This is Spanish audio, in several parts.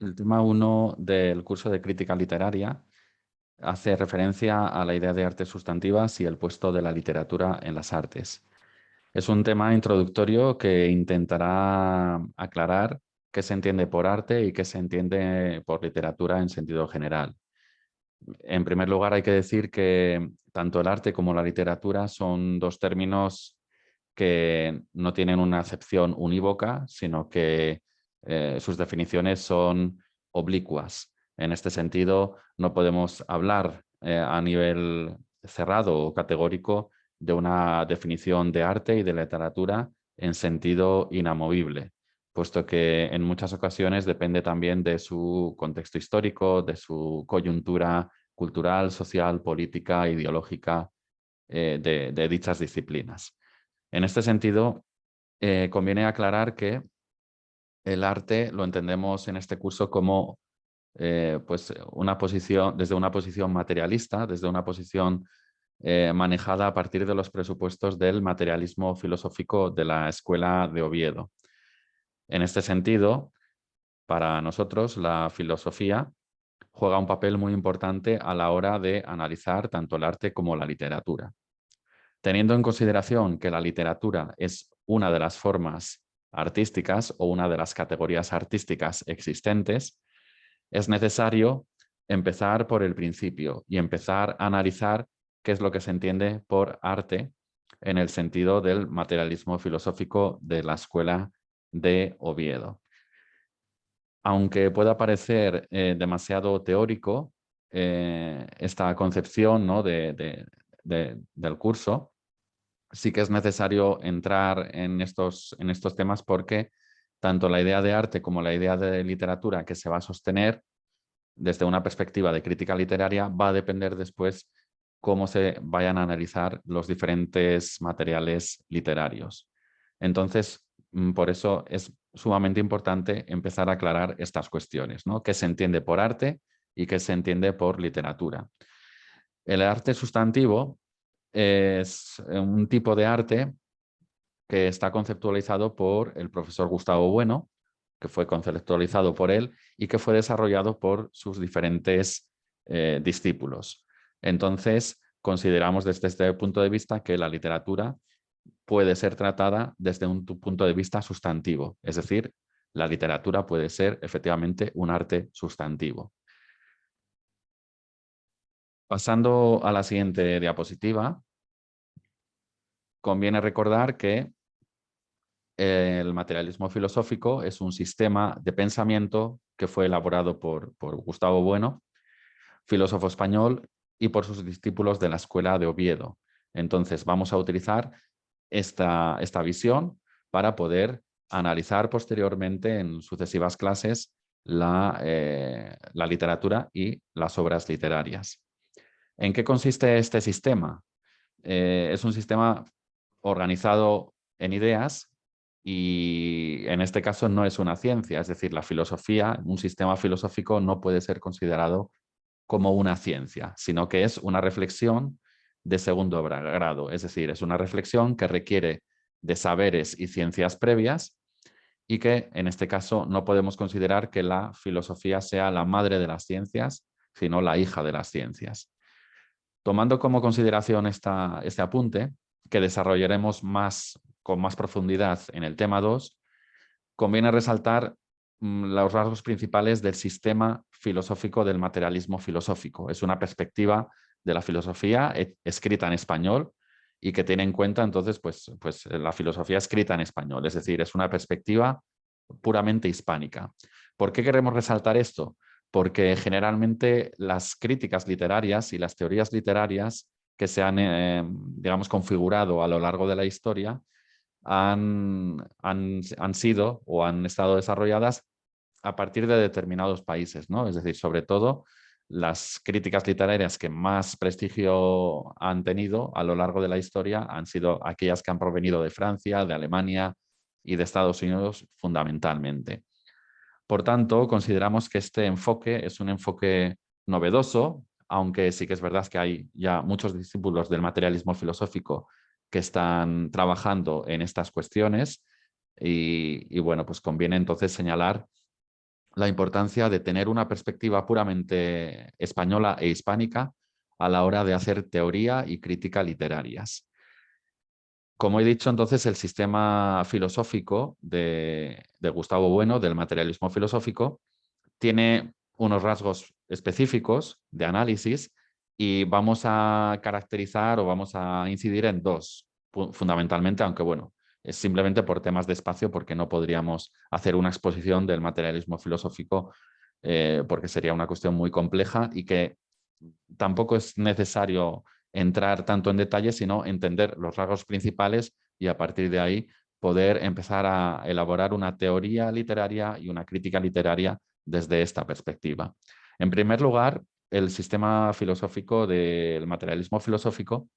El tema 1 del curso de crítica literaria hace referencia a la idea de artes sustantivas y el puesto de la literatura en las artes. Es un tema introductorio que intentará aclarar qué se entiende por arte y qué se entiende por literatura en sentido general. En primer lugar, hay que decir que tanto el arte como la literatura son dos términos que no tienen una acepción unívoca, sino que sus definiciones son oblicuas. En este sentido, no podemos hablar a nivel cerrado o categórico de una definición de arte y de literatura en sentido inamovible, puesto que en muchas ocasiones depende también de su contexto histórico, de su coyuntura cultural, social, política, ideológica de dichas disciplinas. En este sentido, conviene aclarar que el arte lo entendemos en este curso como pues una posición, desde una posición materialista, desde una posición manejada a partir de los presupuestos del materialismo filosófico de la Escuela de Oviedo. En este sentido, para nosotros, la filosofía juega un papel muy importante a la hora de analizar tanto el arte como la literatura. Teniendo en consideración que la literatura es una de las formas artísticas o una de las categorías artísticas existentes, es necesario empezar por el principio y empezar a analizar qué es lo que se entiende por arte en el sentido del materialismo filosófico de la Escuela de Oviedo. Aunque pueda parecer demasiado teórico esta concepción, ¿no?, del curso, sí que es necesario entrar en estos temas porque tanto la idea de arte como la idea de literatura que se va a sostener desde una perspectiva de crítica literaria va a depender después cómo se vayan a analizar los diferentes materiales literarios. Entonces, por eso es sumamente importante empezar a aclarar estas cuestiones, ¿no? ¿Qué se entiende por arte y qué se entiende por literatura? El arte sustantivo es un tipo de arte que está conceptualizado por el profesor Gustavo Bueno, que fue conceptualizado por él y que fue desarrollado por sus diferentes discípulos. Entonces, consideramos desde este punto de vista que la literatura puede ser tratada desde un punto de vista sustantivo, es decir, la literatura puede ser efectivamente un arte sustantivo. Pasando a la siguiente diapositiva, conviene recordar que el materialismo filosófico es un sistema de pensamiento que fue elaborado por Gustavo Bueno, filósofo español, y por sus discípulos de la Escuela de Oviedo. Entonces vamos a utilizar esta visión para poder analizar posteriormente en sucesivas clases la literatura y las obras literarias. ¿En qué consiste este sistema? Es un sistema organizado en ideas y en este caso no es una ciencia, es decir, la filosofía, un sistema filosófico no puede ser considerado como una ciencia, sino que es una reflexión de segundo grado, es decir, es una reflexión que requiere de saberes y ciencias previas y que en este caso no podemos considerar que la filosofía sea la madre de las ciencias, sino la hija de las ciencias. Tomando como consideración este apunte, que desarrollaremos con más profundidad en el tema 2, conviene resaltar los rasgos principales del sistema filosófico del materialismo filosófico. Es una perspectiva de la filosofía escrita en español y que tiene en cuenta entonces pues la filosofía escrita en español, es decir, es una perspectiva puramente hispánica. ¿Por qué queremos resaltar esto? Porque generalmente las críticas literarias y las teorías literarias que se han, digamos, configurado a lo largo de la historia han sido o han estado desarrolladas a partir de determinados países, ¿no? Es decir, sobre todo las críticas literarias que más prestigio han tenido a lo largo de la historia han sido aquellas que han provenido de Francia, de Alemania y de Estados Unidos fundamentalmente. Por tanto, consideramos que este enfoque es un enfoque novedoso, aunque sí que es verdad que hay ya muchos discípulos del materialismo filosófico que están trabajando en estas cuestiones y bueno, pues conviene entonces señalar la importancia de tener una perspectiva puramente española e hispánica a la hora de hacer teoría y crítica literarias. Como he dicho, entonces, el sistema filosófico de Gustavo Bueno, del materialismo filosófico, tiene unos rasgos específicos de análisis y vamos a caracterizar o vamos a incidir en dos, fundamentalmente, aunque bueno, es simplemente por temas de espacio, porque no podríamos hacer una exposición del materialismo filosófico, porque sería una cuestión muy compleja y que tampoco es necesario entrar tanto en detalle, sino entender los rasgos principales y a partir de ahí poder empezar a elaborar una teoría literaria y una crítica literaria desde esta perspectiva. En primer lugar, el sistema filosófico del materialismo filosófico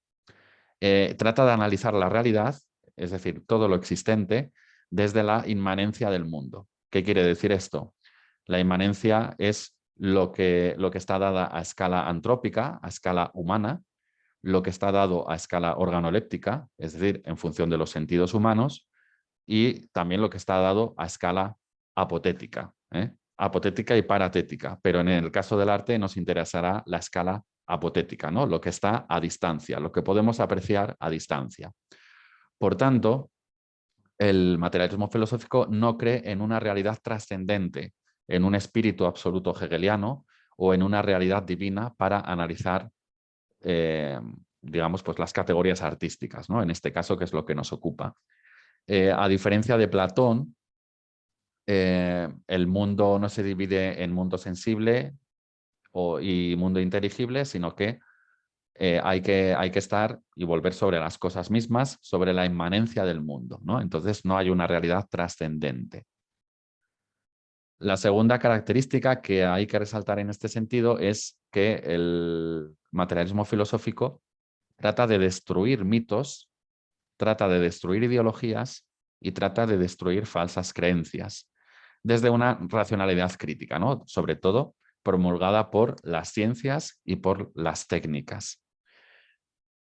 trata de analizar la realidad, es decir, todo lo existente, desde la inmanencia del mundo. ¿Qué quiere decir esto? La inmanencia es lo que está dada a escala antrópica, a escala humana, lo que está dado a escala organoléptica, es decir, en función de los sentidos humanos, y también lo que está dado a escala apotética, apotética y paratética, pero en el caso del arte nos interesará la escala apotética, ¿no? Lo que está a distancia, lo que podemos apreciar a distancia. Por tanto, el materialismo filosófico no cree en una realidad trascendente, en un espíritu absoluto hegeliano o en una realidad divina para analizar, digamos, pues las categorías artísticas, ¿no? En este caso, que es lo que nos ocupa. A diferencia de Platón, el mundo no se divide en mundo sensible y mundo inteligible, sino que hay que estar y volver sobre las cosas mismas, sobre la inmanencia del mundo, ¿no? Entonces no hay una realidad trascendente. La segunda característica que hay que resaltar en este sentido es que el materialismo filosófico trata de destruir mitos, trata de destruir ideologías y trata de destruir falsas creencias desde una racionalidad crítica, ¿no? Sobre todo promulgada por las ciencias y por las técnicas.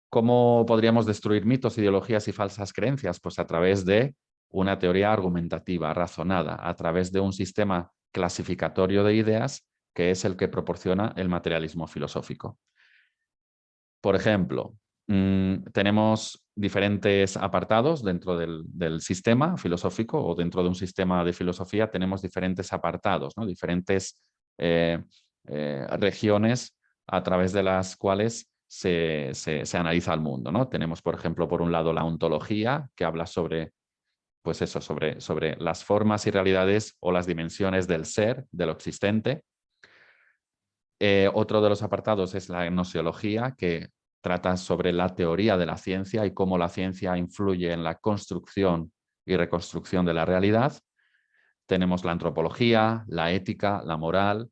¿Cómo podríamos destruir mitos, ideologías y falsas creencias? Pues a través de una teoría argumentativa, razonada, a través de un sistema clasificatorio de ideas que es el que proporciona el materialismo filosófico. Por ejemplo, tenemos diferentes apartados dentro del sistema filosófico o dentro de un sistema de filosofía tenemos diferentes apartados, ¿no? Diferentes regiones a través de las cuales se analiza el mundo, ¿no? Tenemos, por ejemplo, por un lado la ontología, que habla sobre, pues eso, sobre las formas y realidades o las dimensiones del ser, de lo existente. Otro de los apartados es la gnoseología, que trata sobre la teoría de la ciencia y cómo la ciencia influye en la construcción y reconstrucción de la realidad. Tenemos la antropología, la ética, la moral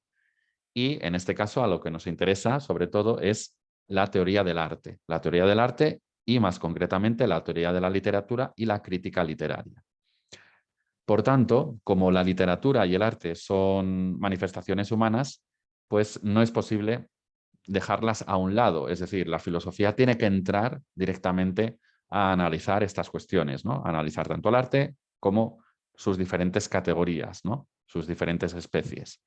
y, en este caso, a lo que nos interesa, sobre todo, es la teoría del arte. La teoría del arte y, más concretamente, la teoría de la literatura y la crítica literaria. Por tanto, como la literatura y el arte son manifestaciones humanas, pues no es posible dejarlas a un lado. Es decir, la filosofía tiene que entrar directamente a analizar estas cuestiones, ¿no? A analizar tanto el arte como sus diferentes categorías, ¿no? Sus diferentes especies.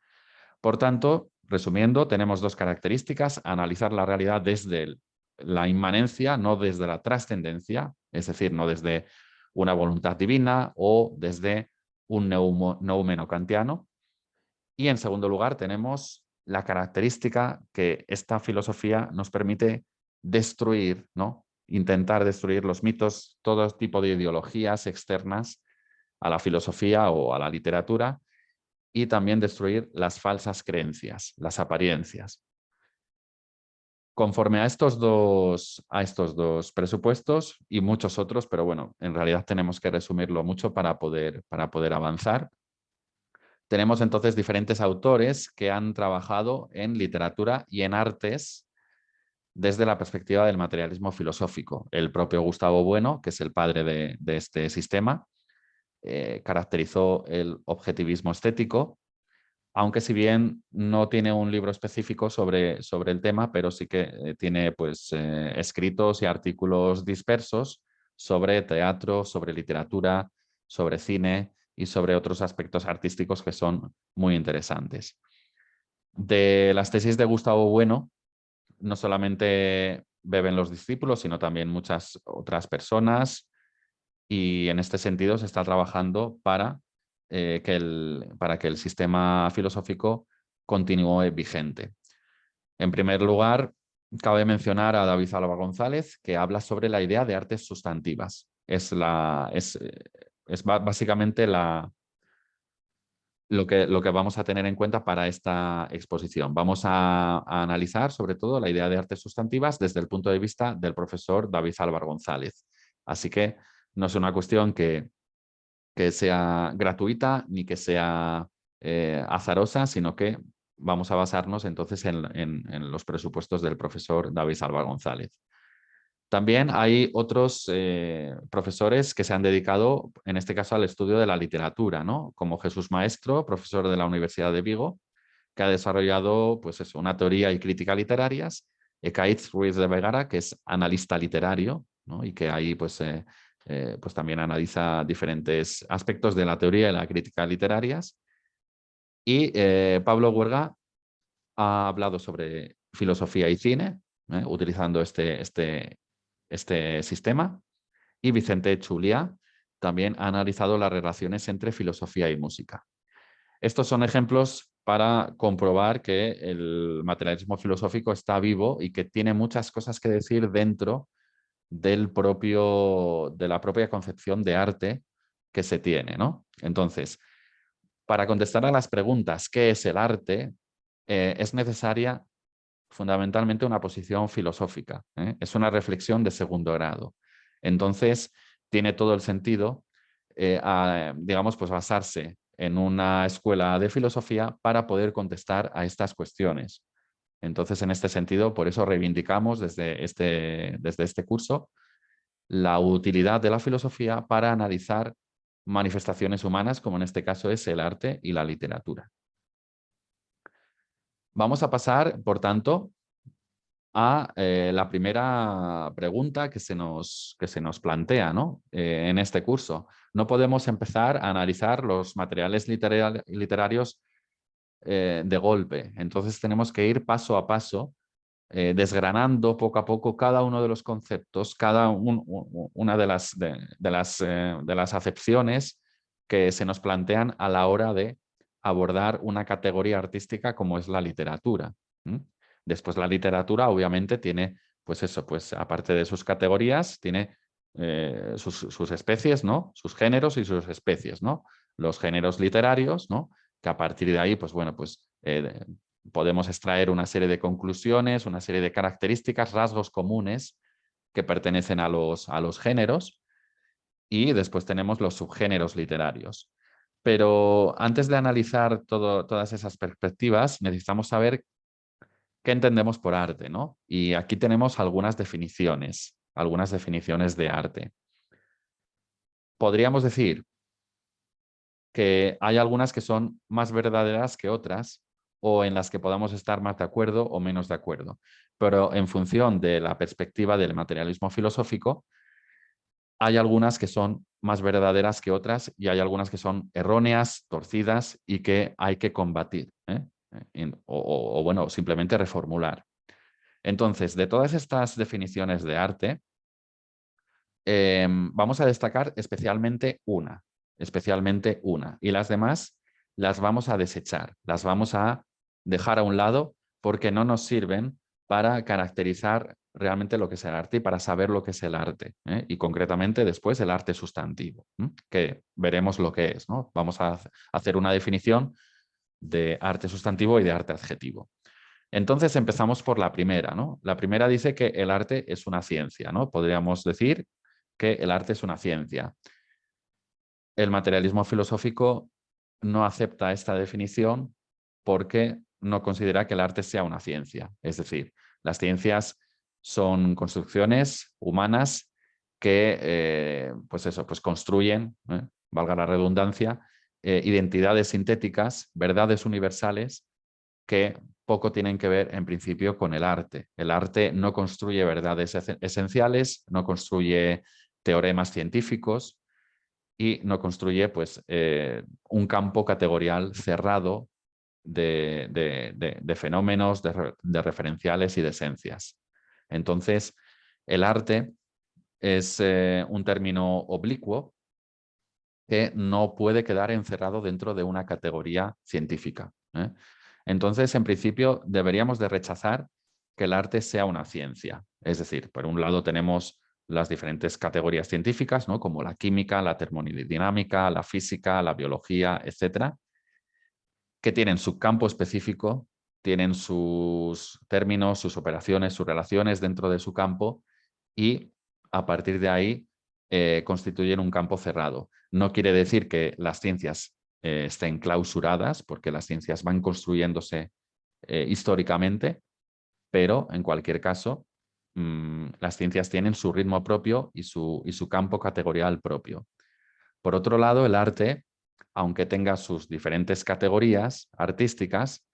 Por tanto, resumiendo, tenemos dos características: analizar la realidad desde la inmanencia, no desde la trascendencia, es decir, no desde una voluntad divina o desde un noumeno kantiano. Y en segundo lugar tenemos la característica que esta filosofía nos permite destruir, ¿no? Intentar destruir los mitos, todo tipo de ideologías externas a la filosofía o a la literatura y también destruir las falsas creencias, las apariencias. Conforme a estos dos presupuestos y muchos otros, pero bueno, en realidad tenemos que resumirlo mucho para poder avanzar. Tenemos entonces diferentes autores que han trabajado en literatura y en artes desde la perspectiva del materialismo filosófico. El propio Gustavo Bueno, que es el padre de este sistema, caracterizó el objetivismo estético, aunque si bien no tiene un libro específico sobre el tema, pero sí que tiene pues, escritos y artículos dispersos sobre teatro, sobre literatura, sobre cine y sobre otros aspectos artísticos que son muy interesantes. De las tesis de Gustavo Bueno, no solamente beben los discípulos, sino también muchas otras personas, y en este sentido se está trabajando para que el sistema filosófico continúe vigente. En primer lugar, cabe mencionar a David Álvaro González, que habla sobre la idea de artes sustantivas. Es básicamente lo que vamos a tener en cuenta para esta exposición. Vamos a analizar sobre todo la idea de artes sustantivas desde el punto de vista del profesor David Álvaro González. Así que no es una cuestión que sea gratuita ni que sea azarosa, sino que vamos a basarnos entonces en los presupuestos del profesor David Álvaro González. También hay otros profesores que se han dedicado, en este caso, al estudio de la literatura, ¿no? Como Jesús Maestro, profesor de la Universidad de Vigo, que ha desarrollado pues eso, una teoría y crítica literarias, Ekaitz Ruiz de Vergara, que es analista literario, ¿no? Y que ahí pues también analiza diferentes aspectos de la teoría y la crítica literarias. Y Pablo Huerga ha hablado sobre filosofía y cine, utilizando este sistema, y Vicente Chulia también ha analizado las relaciones entre filosofía y música. Estos son ejemplos para comprobar que el materialismo filosófico está vivo y que tiene muchas cosas que decir dentro de la propia concepción de arte que se tiene, ¿no? Entonces, para contestar a las preguntas, ¿qué es el arte? Es necesaria fundamentalmente una posición filosófica, ¿eh? Es una reflexión de segundo grado. Entonces, tiene todo el sentido, digamos, pues basarse en una escuela de filosofía para poder contestar a estas cuestiones. Entonces, en este sentido, por eso reivindicamos desde este curso la utilidad de la filosofía para analizar manifestaciones humanas, como en este caso es el arte y la literatura. Vamos a pasar, por tanto, a la primera pregunta que se nos plantea, ¿no? En este curso. No podemos empezar a analizar los materiales literarios de golpe. Entonces tenemos que ir paso a paso, desgranando poco a poco cada uno de los conceptos, una de las acepciones que se nos plantean a la hora de abordar una categoría artística como es la literatura. Después la literatura obviamente tiene, pues eso, pues aparte de sus categorías, tiene sus especies, ¿no? Sus géneros y sus especies, ¿no? Los géneros literarios, ¿no? Que a partir de ahí, pues bueno, pues podemos extraer una serie de conclusiones, una serie de características, rasgos comunes que pertenecen a los géneros, y después tenemos los subgéneros literarios. Pero antes de analizar todas esas perspectivas, necesitamos saber qué entendemos por arte, ¿no? Y aquí tenemos algunas definiciones de arte. Podríamos decir que hay algunas que son más verdaderas que otras, o en las que podamos estar más de acuerdo o menos de acuerdo. Pero en función de la perspectiva del materialismo filosófico, hay algunas que son más verdaderas que otras y hay algunas que son erróneas, torcidas y que hay que combatir, ¿eh? O bueno, simplemente reformular. Entonces, de todas estas definiciones de arte, vamos a destacar especialmente una, y las demás las vamos a desechar, las vamos a dejar a un lado porque no nos sirven para caracterizar realmente lo que es el arte y para saber lo que es el arte, ¿eh? Y concretamente después el arte sustantivo, que veremos lo que es, ¿no? Vamos a hacer una definición de arte sustantivo y de arte adjetivo. Entonces empezamos por la primera, ¿no? La primera dice que el arte es una ciencia, ¿no? Podríamos decir que el arte es una ciencia. El materialismo filosófico no acepta esta definición porque no considera que el arte sea una ciencia. Es decir, las ciencias son construcciones humanas que pues construyen, valga la redundancia, identidades sintéticas, verdades universales que poco tienen que ver en principio con el arte. El arte no construye verdades esenciales, no construye teoremas científicos, y no construye pues, un campo categorial cerrado de fenómenos, de referenciales y de esencias. Entonces, el arte es un término oblicuo que no puede quedar encerrado dentro de una categoría científica. Entonces, en principio, deberíamos de rechazar que el arte sea una ciencia. Es decir, por un lado tenemos las diferentes categorías científicas, ¿no? Como la química, la termodinámica, la física, la biología, etcétera, que tienen su campo específico, tienen sus términos, sus operaciones, sus relaciones dentro de su campo y a partir de ahí constituyen un campo cerrado. No quiere decir que las ciencias estén clausuradas, porque las ciencias van construyéndose históricamente, pero en cualquier caso las ciencias tienen su ritmo propio y su campo categorial propio. Por otro lado, el arte, aunque tenga sus diferentes categorías artísticas,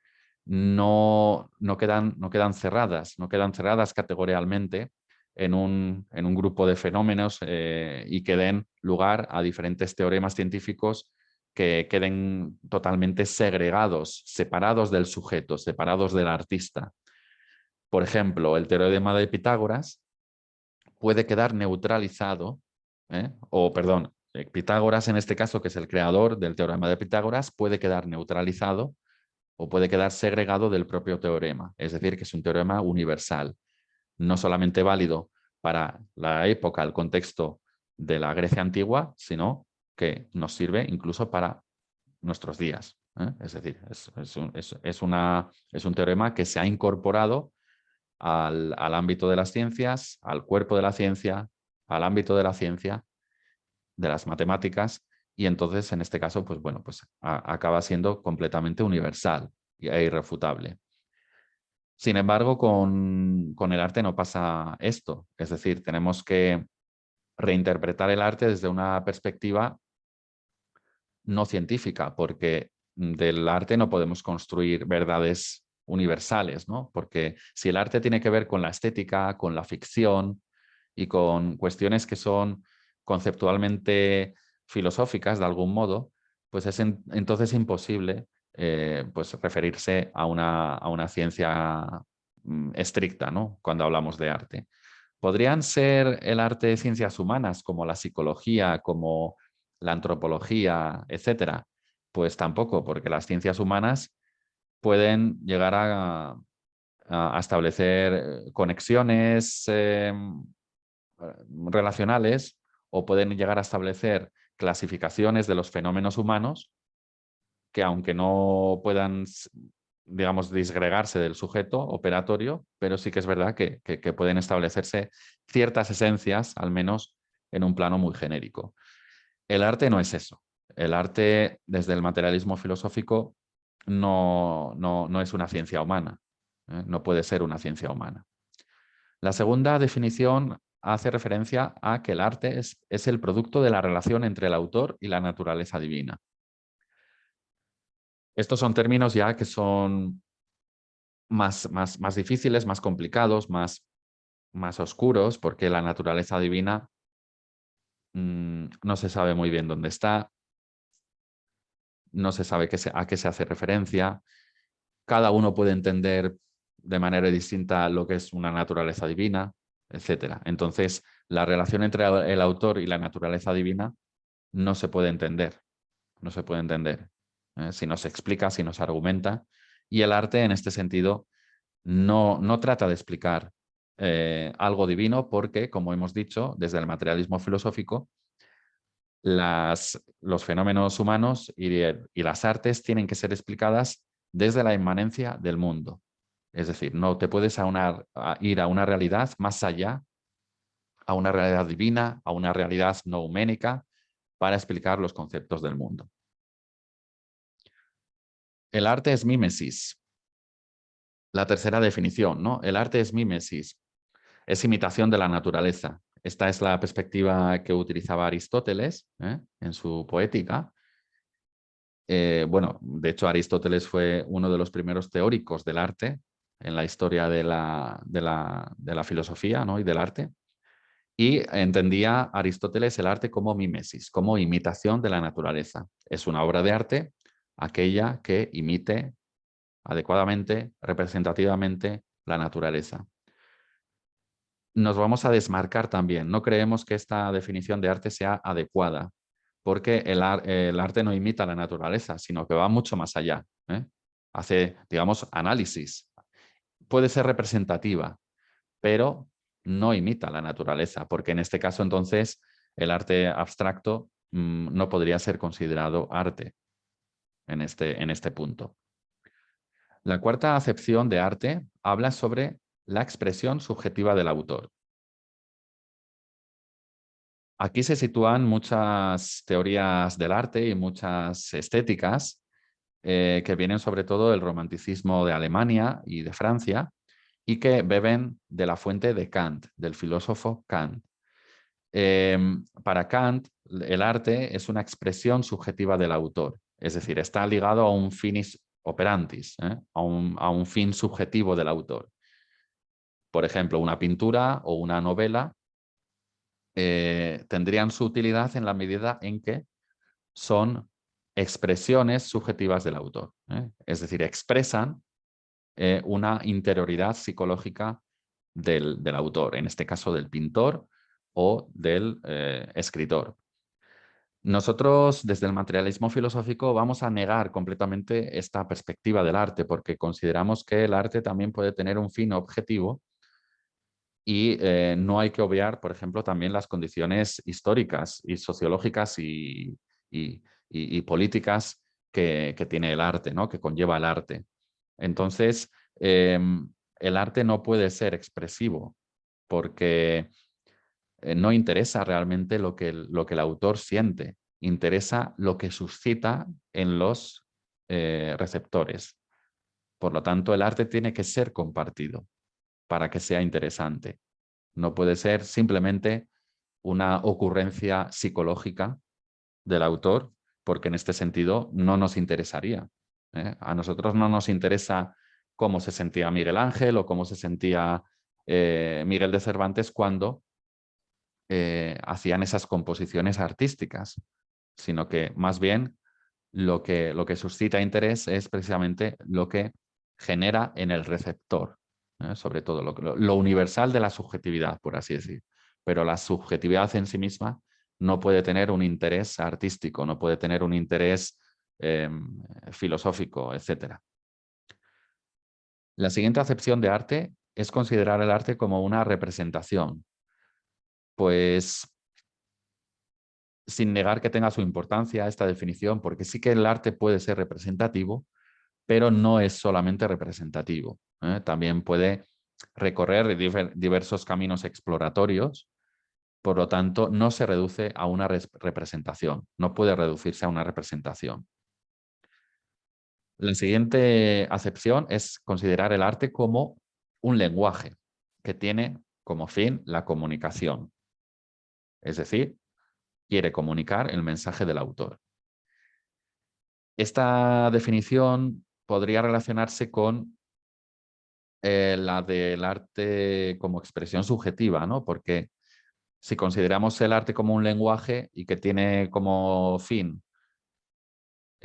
no quedan cerradas categorialmente en un grupo de fenómenos y que den lugar a diferentes teoremas científicos que queden totalmente segregados, separados del sujeto, separados del artista. Por ejemplo, el teorema de Pitágoras puede quedar neutralizado, o perdón, Pitágoras en este caso, que es el creador del teorema de Pitágoras, puede quedar neutralizado o puede quedar segregado del propio teorema. Es decir, que es un teorema universal, no solamente válido para la época, el contexto de la Grecia antigua, sino que nos sirve incluso para nuestros días. Es decir, es un teorema que se ha incorporado al ámbito de las ciencias, al cuerpo de la ciencia, al ámbito de la ciencia, de las matemáticas, y entonces en este caso, pues bueno, pues acaba siendo completamente universal e irrefutable. Sin embargo, con el arte no pasa esto, es decir, tenemos que reinterpretar el arte desde una perspectiva no científica, porque del arte no podemos construir verdades universales, ¿no? Porque si el arte tiene que ver con la estética, con la ficción y con cuestiones que son conceptualmente filosóficas de algún modo, pues es entonces imposible pues referirse a una ciencia estricta, ¿no? Cuando hablamos de arte. ¿Podrían ser el arte de ciencias humanas como la psicología, como la antropología, etcétera? Pues tampoco, porque las ciencias humanas pueden llegar a establecer conexiones relacionales o pueden llegar a establecer clasificaciones de los fenómenos humanos que aunque no puedan, digamos, disgregarse del sujeto operatorio, pero sí que es verdad que pueden establecerse ciertas esencias, al menos en un plano muy genérico. El arte no es eso. El arte, desde el materialismo filosófico, no es una ciencia humana. No puede ser una ciencia humana. La segunda definición hace referencia a que el arte es el producto de la relación entre el autor y la naturaleza divina. Estos son términos ya que son más difíciles, más complicados, más oscuros, porque la naturaleza divina no se sabe muy bien dónde está, no se sabe a qué se hace referencia, cada uno puede entender de manera distinta lo que es una naturaleza divina, etc. Entonces, la relación entre el autor y la naturaleza divina no se puede entender, no se puede entender. Si no se explica, si no se argumenta, y el arte en este sentido no trata de explicar algo divino porque, como hemos dicho, desde el materialismo filosófico, los fenómenos humanos y las artes tienen que ser explicadas desde la inmanencia del mundo. Es decir, no te puedes ir a una realidad más allá, a una realidad divina, a una realidad nouménica, para explicar los conceptos del mundo. El arte es mímesis. La tercera definición, ¿no? El arte es mímesis, es imitación de la naturaleza. Esta es la perspectiva que utilizaba Aristóteles en su poética. Bueno, de hecho Aristóteles fue uno de los primeros teóricos del arte en la historia de la filosofía, ¿no? Y del arte. Y entendía Aristóteles el arte como mimesis, como imitación de la naturaleza. Es una obra de arte aquella que imite adecuadamente, representativamente, la naturaleza. Nos vamos a desmarcar también. No creemos que esta definición de arte sea adecuada, porque el arte no imita la naturaleza, sino que va mucho más allá. Hace, digamos, análisis. Puede ser representativa, pero no imita la naturaleza, porque en este caso entonces el arte abstracto no podría ser considerado arte en este punto. La cuarta acepción de arte habla sobre la expresión subjetiva del autor. Aquí se sitúan muchas teorías del arte y muchas estéticas que vienen sobre todo del romanticismo de Alemania y de Francia y que beben de la fuente de Kant, del filósofo Kant. Para Kant, el arte es una expresión subjetiva del autor, es decir, está ligado a un finis operantis, a un fin subjetivo del autor. Por ejemplo, una pintura o una novela tendrían su utilidad en la medida en que son expresiones subjetivas del autor, es decir, expresan una interioridad psicológica del autor, en este caso del pintor o del escritor. Nosotros, desde el materialismo filosófico, vamos a negar completamente esta perspectiva del arte porque consideramos que el arte también puede tener un fin objetivo y no hay que obviar, por ejemplo, también las condiciones históricas y sociológicas y políticas que tiene el arte, ¿no? Que conlleva el arte. Entonces, el arte no puede ser expresivo porque no interesa realmente lo que el autor siente, interesa lo que suscita en los receptores. Por lo tanto, el arte tiene que ser compartido para que sea interesante. No puede ser simplemente una ocurrencia psicológica del autor, porque en este sentido no nos interesaría. A nosotros no nos interesa cómo se sentía Miguel Ángel o cómo se sentía Miguel de Cervantes cuando hacían esas composiciones artísticas, sino que más bien lo que suscita interés es precisamente lo que genera en el receptor, sobre todo lo universal de la subjetividad, por así decir. Pero la subjetividad en sí misma no puede tener un interés artístico, no puede tener un interés filosófico, etc. La siguiente acepción de arte es considerar el arte como una representación. Pues sin negar que tenga su importancia esta definición, porque sí que el arte puede ser representativo, pero no es solamente representativo. También puede recorrer diversos caminos exploratorios, por lo tanto, no se reduce a una representación, no puede reducirse a una representación. La siguiente acepción es considerar el arte como un lenguaje que tiene como fin la comunicación, es decir, quiere comunicar el mensaje del autor. Esta definición podría relacionarse con la del arte como expresión subjetiva, ¿no? Porque si consideramos el arte como un lenguaje y que tiene como fin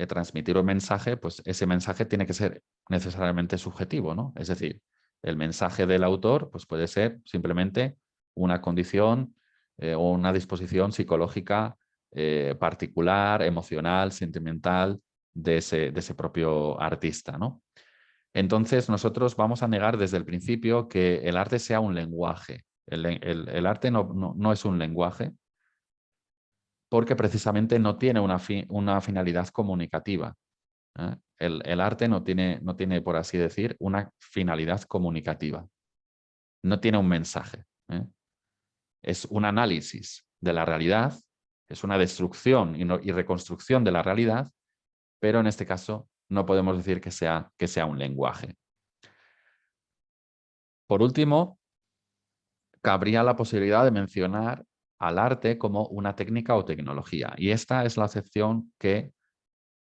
transmitir un mensaje, pues ese mensaje tiene que ser necesariamente subjetivo, ¿no? Es decir, el mensaje del autor pues puede ser simplemente una condición o una disposición psicológica particular, emocional, sentimental de ese propio artista, ¿no? Entonces nosotros vamos a negar desde el principio que el arte sea un lenguaje. El arte no es un lenguaje porque precisamente no tiene una finalidad comunicativa. El arte no tiene, por así decir, una finalidad comunicativa. No tiene un mensaje. Es un análisis de la realidad, es una destrucción y reconstrucción de la realidad, pero en este caso no podemos decir que sea un lenguaje. Por último, cabría la posibilidad de mencionar al arte como una técnica o tecnología. Y esta es la acepción que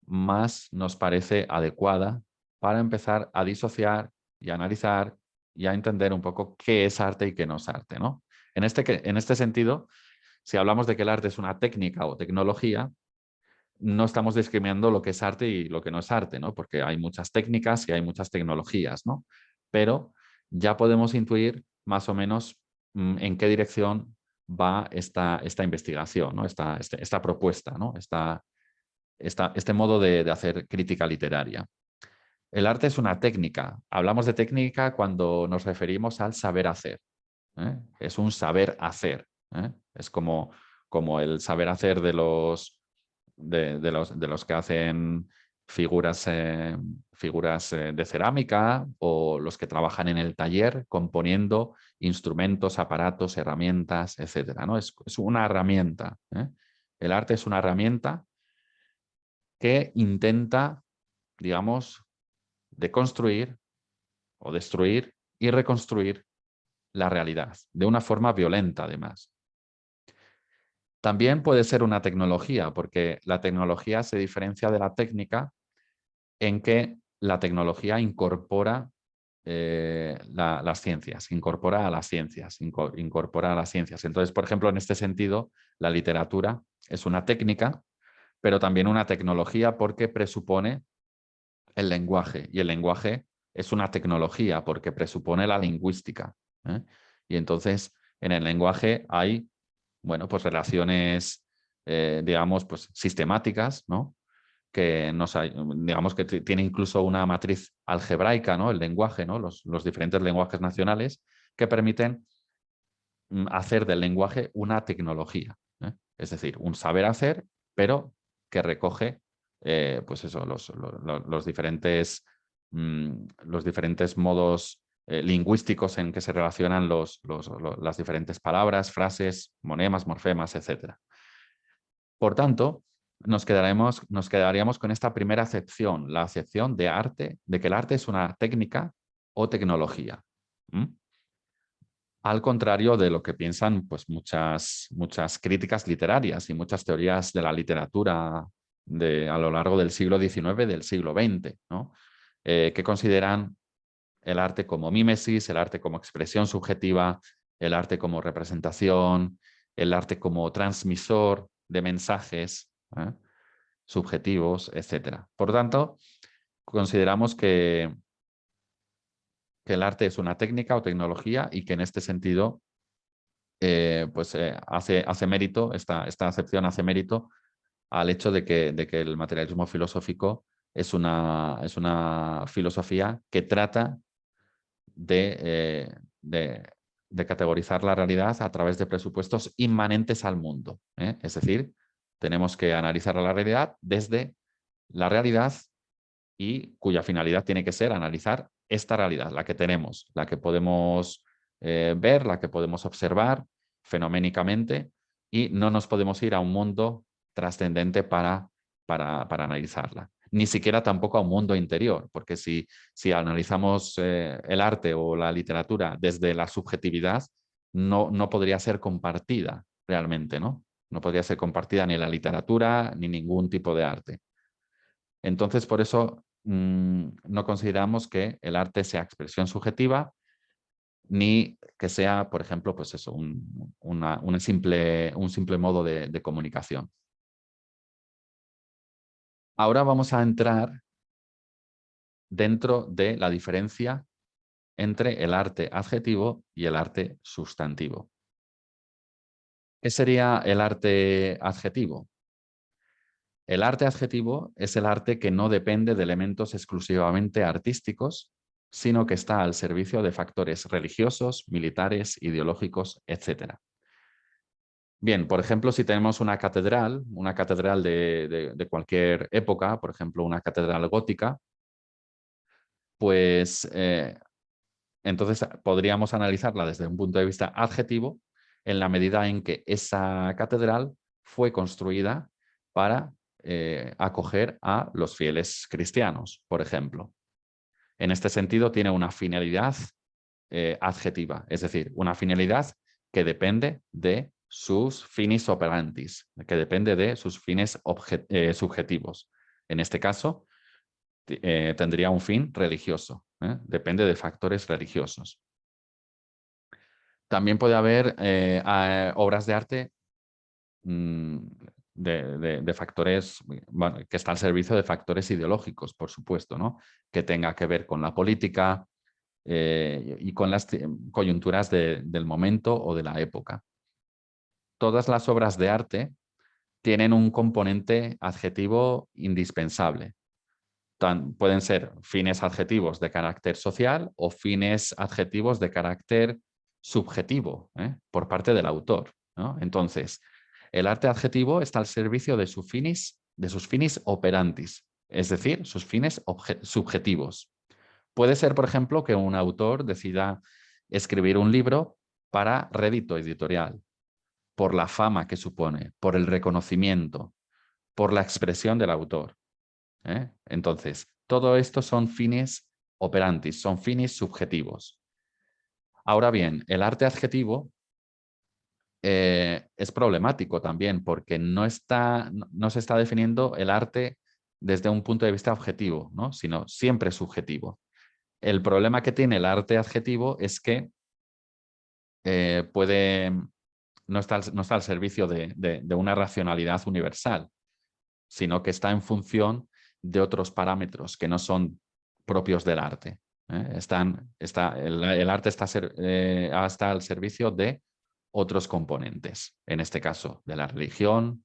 más nos parece adecuada para empezar a disociar y a analizar y a entender un poco qué es arte y qué no es arte, ¿no? En este sentido, si hablamos de que el arte es una técnica o tecnología, no estamos discriminando lo que es arte y lo que no es arte, ¿no? Porque hay muchas técnicas y hay muchas tecnologías, ¿no? Pero ya podemos intuir más o menos en qué dirección va esta investigación, ¿no? Esta propuesta, ¿no? Este modo de hacer crítica literaria. El arte es una técnica. Hablamos de técnica cuando nos referimos al saber hacer. Es un saber hacer. Es como el saber hacer de los que hacen figuras de cerámica o los que trabajan en el taller componiendo instrumentos, aparatos, herramientas, etcétera, ¿no? Es una herramienta. El arte es una herramienta que intenta, digamos, deconstruir o destruir y reconstruir la realidad, de una forma violenta además. También puede ser una tecnología, porque la tecnología se diferencia de la técnica en que la tecnología incorpora las ciencias, incorpora a las ciencias, incorpora a las ciencias. Entonces, por ejemplo, en este sentido, la literatura es una técnica, pero también una tecnología porque presupone el lenguaje, y el lenguaje es una tecnología porque presupone la lingüística. Y entonces, en el lenguaje hay, bueno, pues relaciones, digamos, pues sistemáticas, ¿no? Que digamos que tiene incluso una matriz algebraica, ¿no? El lenguaje, ¿no? Los diferentes lenguajes nacionales que permiten hacer del lenguaje una tecnología. Es decir, un saber hacer, pero que recoge pues eso, los diferentes modos lingüísticos en que se relacionan las diferentes palabras, frases, monemas, morfemas, etc. Por tanto, nos quedaríamos con esta primera acepción, la acepción de arte, de que el arte es una técnica o tecnología. Al contrario de lo que piensan pues, muchas críticas literarias y muchas teorías de la literatura a lo largo del siglo XIX, del siglo XX, ¿no? Que consideran el arte como mímesis, el arte como expresión subjetiva, el arte como representación, el arte como transmisor de mensajes subjetivos, etc. Por tanto, consideramos que el arte es una técnica o tecnología y que en este sentido hace mérito, esta acepción hace mérito al hecho de que el materialismo filosófico es una filosofía que trata de categorizar la realidad a través de presupuestos inmanentes al mundo. Es decir, tenemos que analizar la realidad desde la realidad y cuya finalidad tiene que ser analizar esta realidad, la que tenemos, la que podemos ver, la que podemos observar fenoménicamente, y no nos podemos ir a un mundo trascendente para analizarla. Ni siquiera tampoco a un mundo interior, porque si analizamos el arte o la literatura desde la subjetividad, no podría ser compartida realmente, ¿no? No podría ser compartida ni la literatura ni ningún tipo de arte. Entonces, por eso no consideramos que el arte sea expresión subjetiva ni que sea, por ejemplo, pues eso, un simple modo de comunicación. Ahora vamos a entrar dentro de la diferencia entre el arte adjetivo y el arte sustantivo. ¿Qué sería el arte adjetivo? El arte adjetivo es el arte que no depende de elementos exclusivamente artísticos, sino que está al servicio de factores religiosos, militares, ideológicos, etc. Bien, por ejemplo, si tenemos una catedral de cualquier época, por ejemplo, una catedral gótica, pues entonces podríamos analizarla desde un punto de vista adjetivo en la medida en que esa catedral fue construida para acoger a los fieles cristianos, por ejemplo. En este sentido, tiene una finalidad adjetiva, es decir, una finalidad que depende de sus finis operantis, que depende de sus fines subjetivos. En este caso, tendría un fin religioso, depende de factores religiosos. También puede haber obras de arte de factores, bueno, que está al servicio de factores ideológicos, por supuesto, ¿no? Que tenga que ver con la política y con las coyunturas del momento o de la época. Todas las obras de arte tienen un componente adjetivo indispensable. Pueden ser fines adjetivos de carácter social o fines adjetivos de carácter subjetivo, por parte del autor, ¿no? Entonces, el arte adjetivo está al servicio de sus finis operantis, es decir, sus fines subjetivos. Puede ser, por ejemplo, que un autor decida escribir un libro para rédito editorial, por la fama que supone, por el reconocimiento, por la expresión del autor. Entonces, todo esto son fines operantis, son fines subjetivos. Ahora bien, el arte adjetivo es problemático también porque no se está definiendo el arte desde un punto de vista objetivo, ¿no? Sino siempre subjetivo. El problema que tiene el arte adjetivo es que no está al servicio de una racionalidad universal, sino que está en función de otros parámetros que no son propios del arte. El arte está al servicio de otros componentes, en este caso de la religión,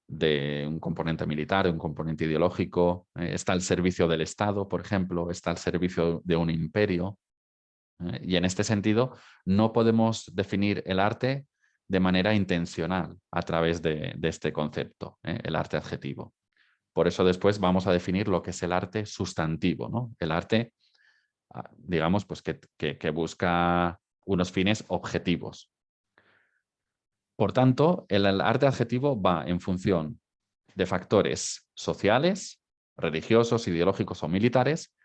de un componente militar, un componente ideológico, está al servicio del Estado, por ejemplo, está al servicio de un imperio. Y en este sentido, no podemos definir el arte de manera intencional a través de este concepto, el arte adjetivo. Por eso después vamos a definir lo que es el arte sustantivo, ¿no? El arte, digamos, pues que busca unos fines objetivos. Por tanto, el arte adjetivo va en función de factores sociales, religiosos, ideológicos o militares,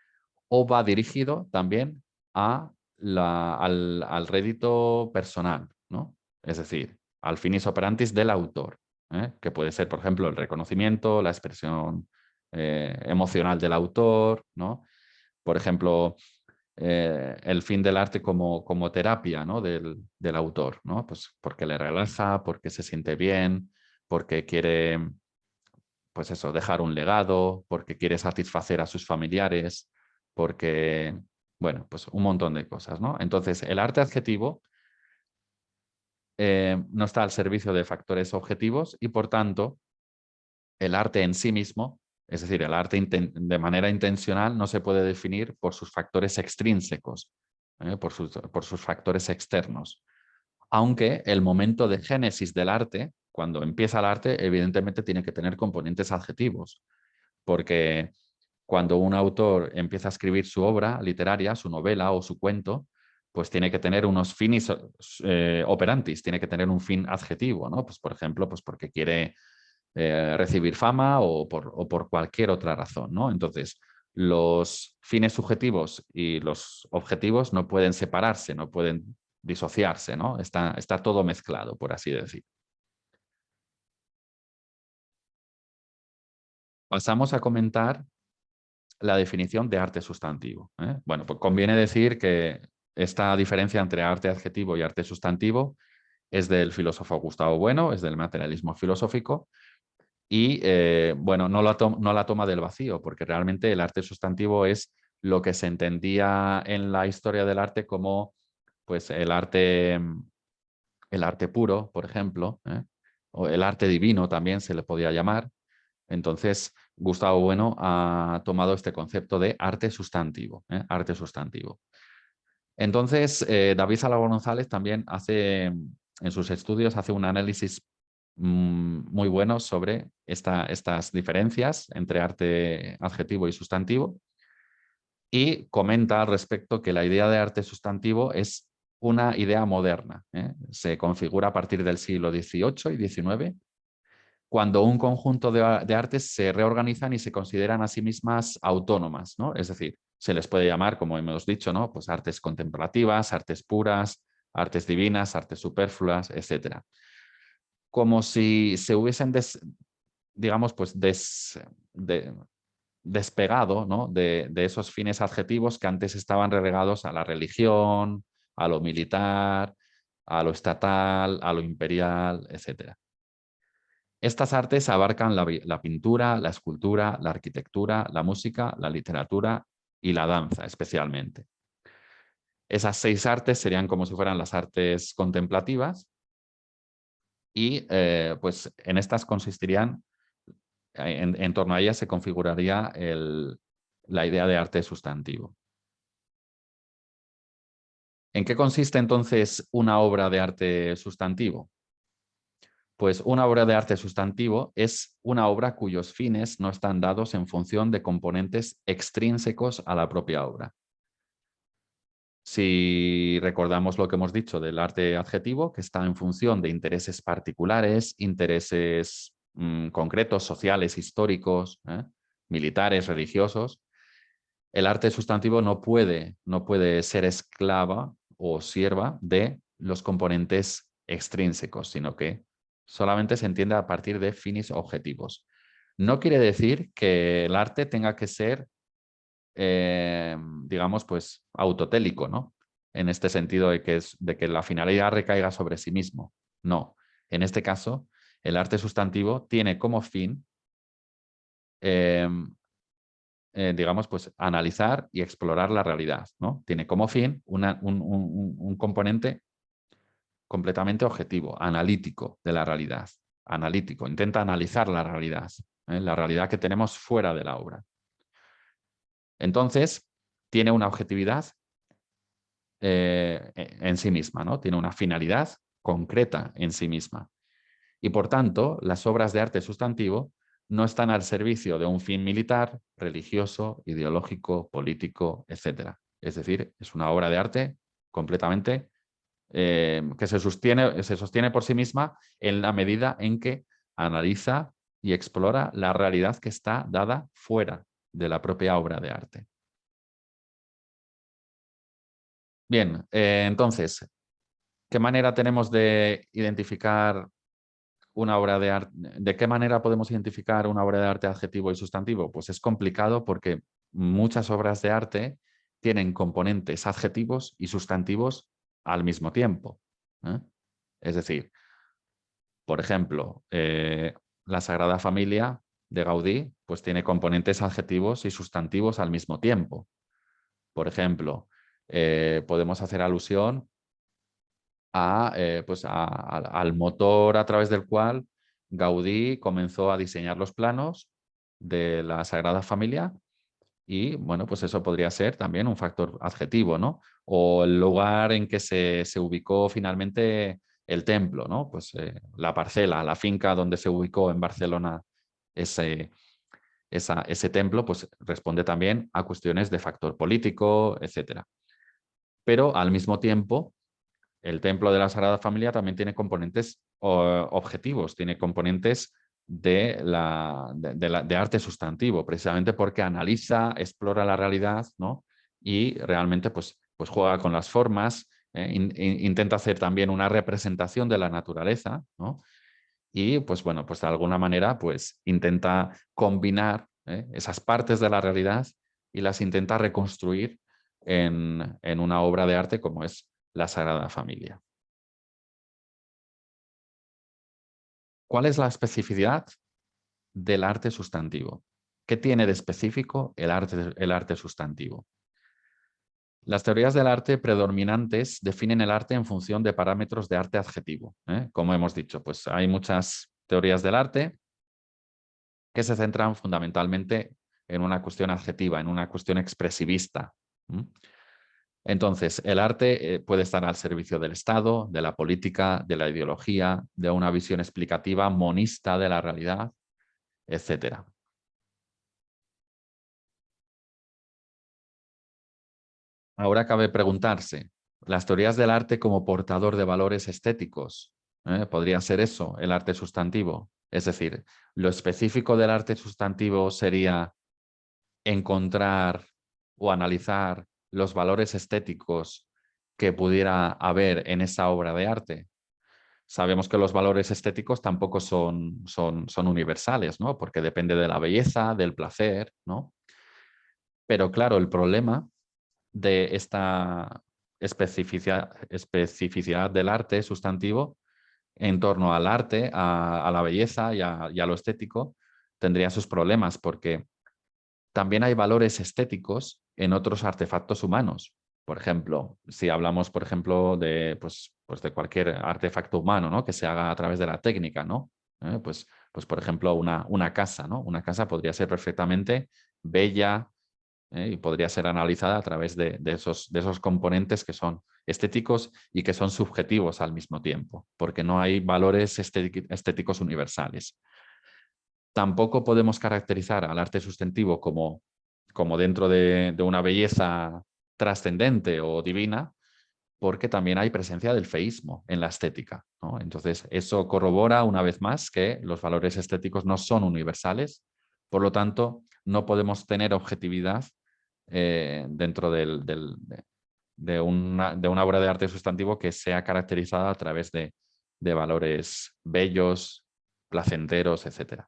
o va dirigido también al rédito personal, ¿no? Es decir, al finis operantis del autor, que puede ser, por ejemplo, el reconocimiento, la expresión emocional del autor, ¿no? Por ejemplo, el fin del arte como terapia, ¿no? del autor, ¿no? Pues porque le relaja, porque se siente bien, porque quiere, pues eso, dejar un legado, porque quiere satisfacer a sus familiares, porque, bueno, pues un montón de cosas, ¿no? Entonces, el arte adjetivo no está al servicio de factores objetivos y, por tanto, el arte en sí mismo, es decir, el arte de manera intencional no se puede definir por sus factores extrínsecos, por sus factores externos. Aunque el momento de génesis del arte, cuando empieza el arte, evidentemente tiene que tener componentes adjetivos, porque cuando un autor empieza a escribir su obra literaria, su novela o su cuento, pues tiene que tener unos finis operantis, tiene que tener un fin adjetivo, ¿no? Pues por ejemplo, pues porque quiere recibir fama o por cualquier otra razón, ¿no? Entonces, los fines subjetivos y los objetivos no pueden separarse, no pueden disociarse, ¿no? Está todo mezclado, por así decir. Pasamos a comentar la definición de arte sustantivo. Bueno, pues conviene decir que esta diferencia entre arte adjetivo y arte sustantivo es del filósofo Gustavo Bueno, es del materialismo filosófico y, bueno, no la toma del vacío, porque realmente el arte sustantivo es lo que se entendía en la historia del arte como pues, el arte puro, por ejemplo, o el arte divino también se le podía llamar. Entonces, Gustavo Bueno ha tomado este concepto de arte sustantivo, arte sustantivo. Entonces, David Salvador González también en sus estudios, hace un análisis muy bueno sobre estas diferencias entre arte adjetivo y sustantivo y comenta al respecto que la idea de arte sustantivo es una idea moderna. Se configura a partir del siglo XVIII y XIX, cuando un conjunto de artes se reorganizan y se consideran a sí mismas autónomas, ¿no? Es decir, se les puede llamar, como hemos dicho, ¿no? Pues artes contemplativas, artes puras, artes divinas, artes superfluas, etc. Como si se hubiesen, digamos, pues despegado, ¿no? de esos fines adjetivos que antes estaban relegados a la religión, a lo militar, a lo estatal, a lo imperial, etc. Estas artes abarcan la pintura, la escultura, la arquitectura, la música, la literatura y la danza especialmente. Esas 6 artes serían como si fueran las artes contemplativas y pues en estas consistirían, en torno a ellas se configuraría la idea de arte sustantivo. ¿En qué consiste entonces una obra de arte sustantivo? Pues una obra de arte sustantivo es una obra cuyos fines no están dados en función de componentes extrínsecos a la propia obra. Si recordamos lo que hemos dicho del arte adjetivo, que está en función de intereses particulares, intereses concretos, sociales, históricos, militares, religiosos, el arte sustantivo no puede ser esclava o sierva de los componentes extrínsecos, sino que solamente se entiende a partir de fines objetivos. No quiere decir que el arte tenga que ser, digamos, pues autotélico, ¿no? En este sentido de que la finalidad recaiga sobre sí mismo. No. En este caso, el arte sustantivo tiene como fin digamos, pues analizar y explorar la realidad, ¿no? Tiene como fin un componente completamente objetivo, analítico de la realidad. Analítico, intenta analizar la realidad que tenemos fuera de la obra. Entonces, tiene una objetividad en sí misma, ¿no? Tiene una finalidad concreta en sí misma. Y por tanto, las obras de arte sustantivo no están al servicio de un fin militar, religioso, ideológico, político, etc. Es decir, es una obra de arte completamente que se sostiene por sí misma en la medida en que analiza y explora la realidad que está dada fuera de la propia obra de arte. Bien, entonces, ¿qué manera tenemos de identificar una obra de arte? ¿De qué manera podemos identificar una obra de arte adjetivo y sustantivo? Pues es complicado porque muchas obras de arte tienen componentes adjetivos y sustantivos al mismo tiempo. Es decir, por ejemplo, la Sagrada Familia de Gaudí pues tiene componentes adjetivos y sustantivos al mismo tiempo. Por ejemplo, podemos hacer alusión al motor a través del cual Gaudí comenzó a diseñar los planos de la Sagrada Familia y, bueno, pues eso podría ser también un factor adjetivo, ¿no? O el lugar en que se ubicó finalmente el templo, ¿no? Pues la parcela, la finca donde se ubicó en Barcelona ese, ese templo, pues responde también a cuestiones de factor político, etcétera. Pero al mismo tiempo, el templo de la Sagrada Familia también tiene componentes objetivos, tiene componentes de arte sustantivo, precisamente porque analiza, explora la realidad, ¿no? Y realmente pues juega con las formas, intenta hacer también una representación de la naturaleza, ¿no? Y pues bueno, pues de alguna manera pues intenta combinar esas partes de la realidad y las intenta reconstruir en una obra de arte como es la Sagrada Familia. ¿Cuál es la especificidad del arte sustantivo? ¿Qué tiene de específico el arte sustantivo? Las teorías del arte predominantes definen el arte en función de parámetros de arte adjetivo. Como hemos dicho, pues hay muchas teorías del arte que se centran fundamentalmente en una cuestión adjetiva, en una cuestión expresivista. Entonces, el arte puede estar al servicio del Estado, de la política, de la ideología, de una visión explicativa monista de la realidad, etc. Ahora cabe preguntarse, ¿las teorías del arte como portador de valores estéticos? ¿Podría ser eso, el arte sustantivo? Es decir, lo específico del arte sustantivo sería encontrar o analizar los valores estéticos que pudiera haber en esa obra de arte. Sabemos que los valores estéticos tampoco son universales, ¿no? Porque depende de la belleza, del placer, ¿no? Pero claro, el problema de especificidad del arte sustantivo en torno al arte, a la belleza y a lo estético, tendría sus problemas, porque también hay valores estéticos en otros artefactos humanos. Por ejemplo, si hablamos, por ejemplo, pues de cualquier artefacto humano, ¿no? Que se haga a través de la técnica, ¿no? Pues por ejemplo, una casa, ¿no? Una casa podría ser perfectamente bella, y podría ser analizada a través de esos componentes que son estéticos y que son subjetivos al mismo tiempo, porque no hay valores estéticos universales. Tampoco podemos caracterizar al arte sustentivo como dentro de una belleza trascendente o divina, porque también hay presencia del feísmo en la estética, ¿no? Entonces, eso corrobora una vez más que los valores estéticos no son universales, por lo tanto, no podemos tener objetividad dentro de una obra de arte sustantivo que sea caracterizada a través de valores bellos, placenteros, etc.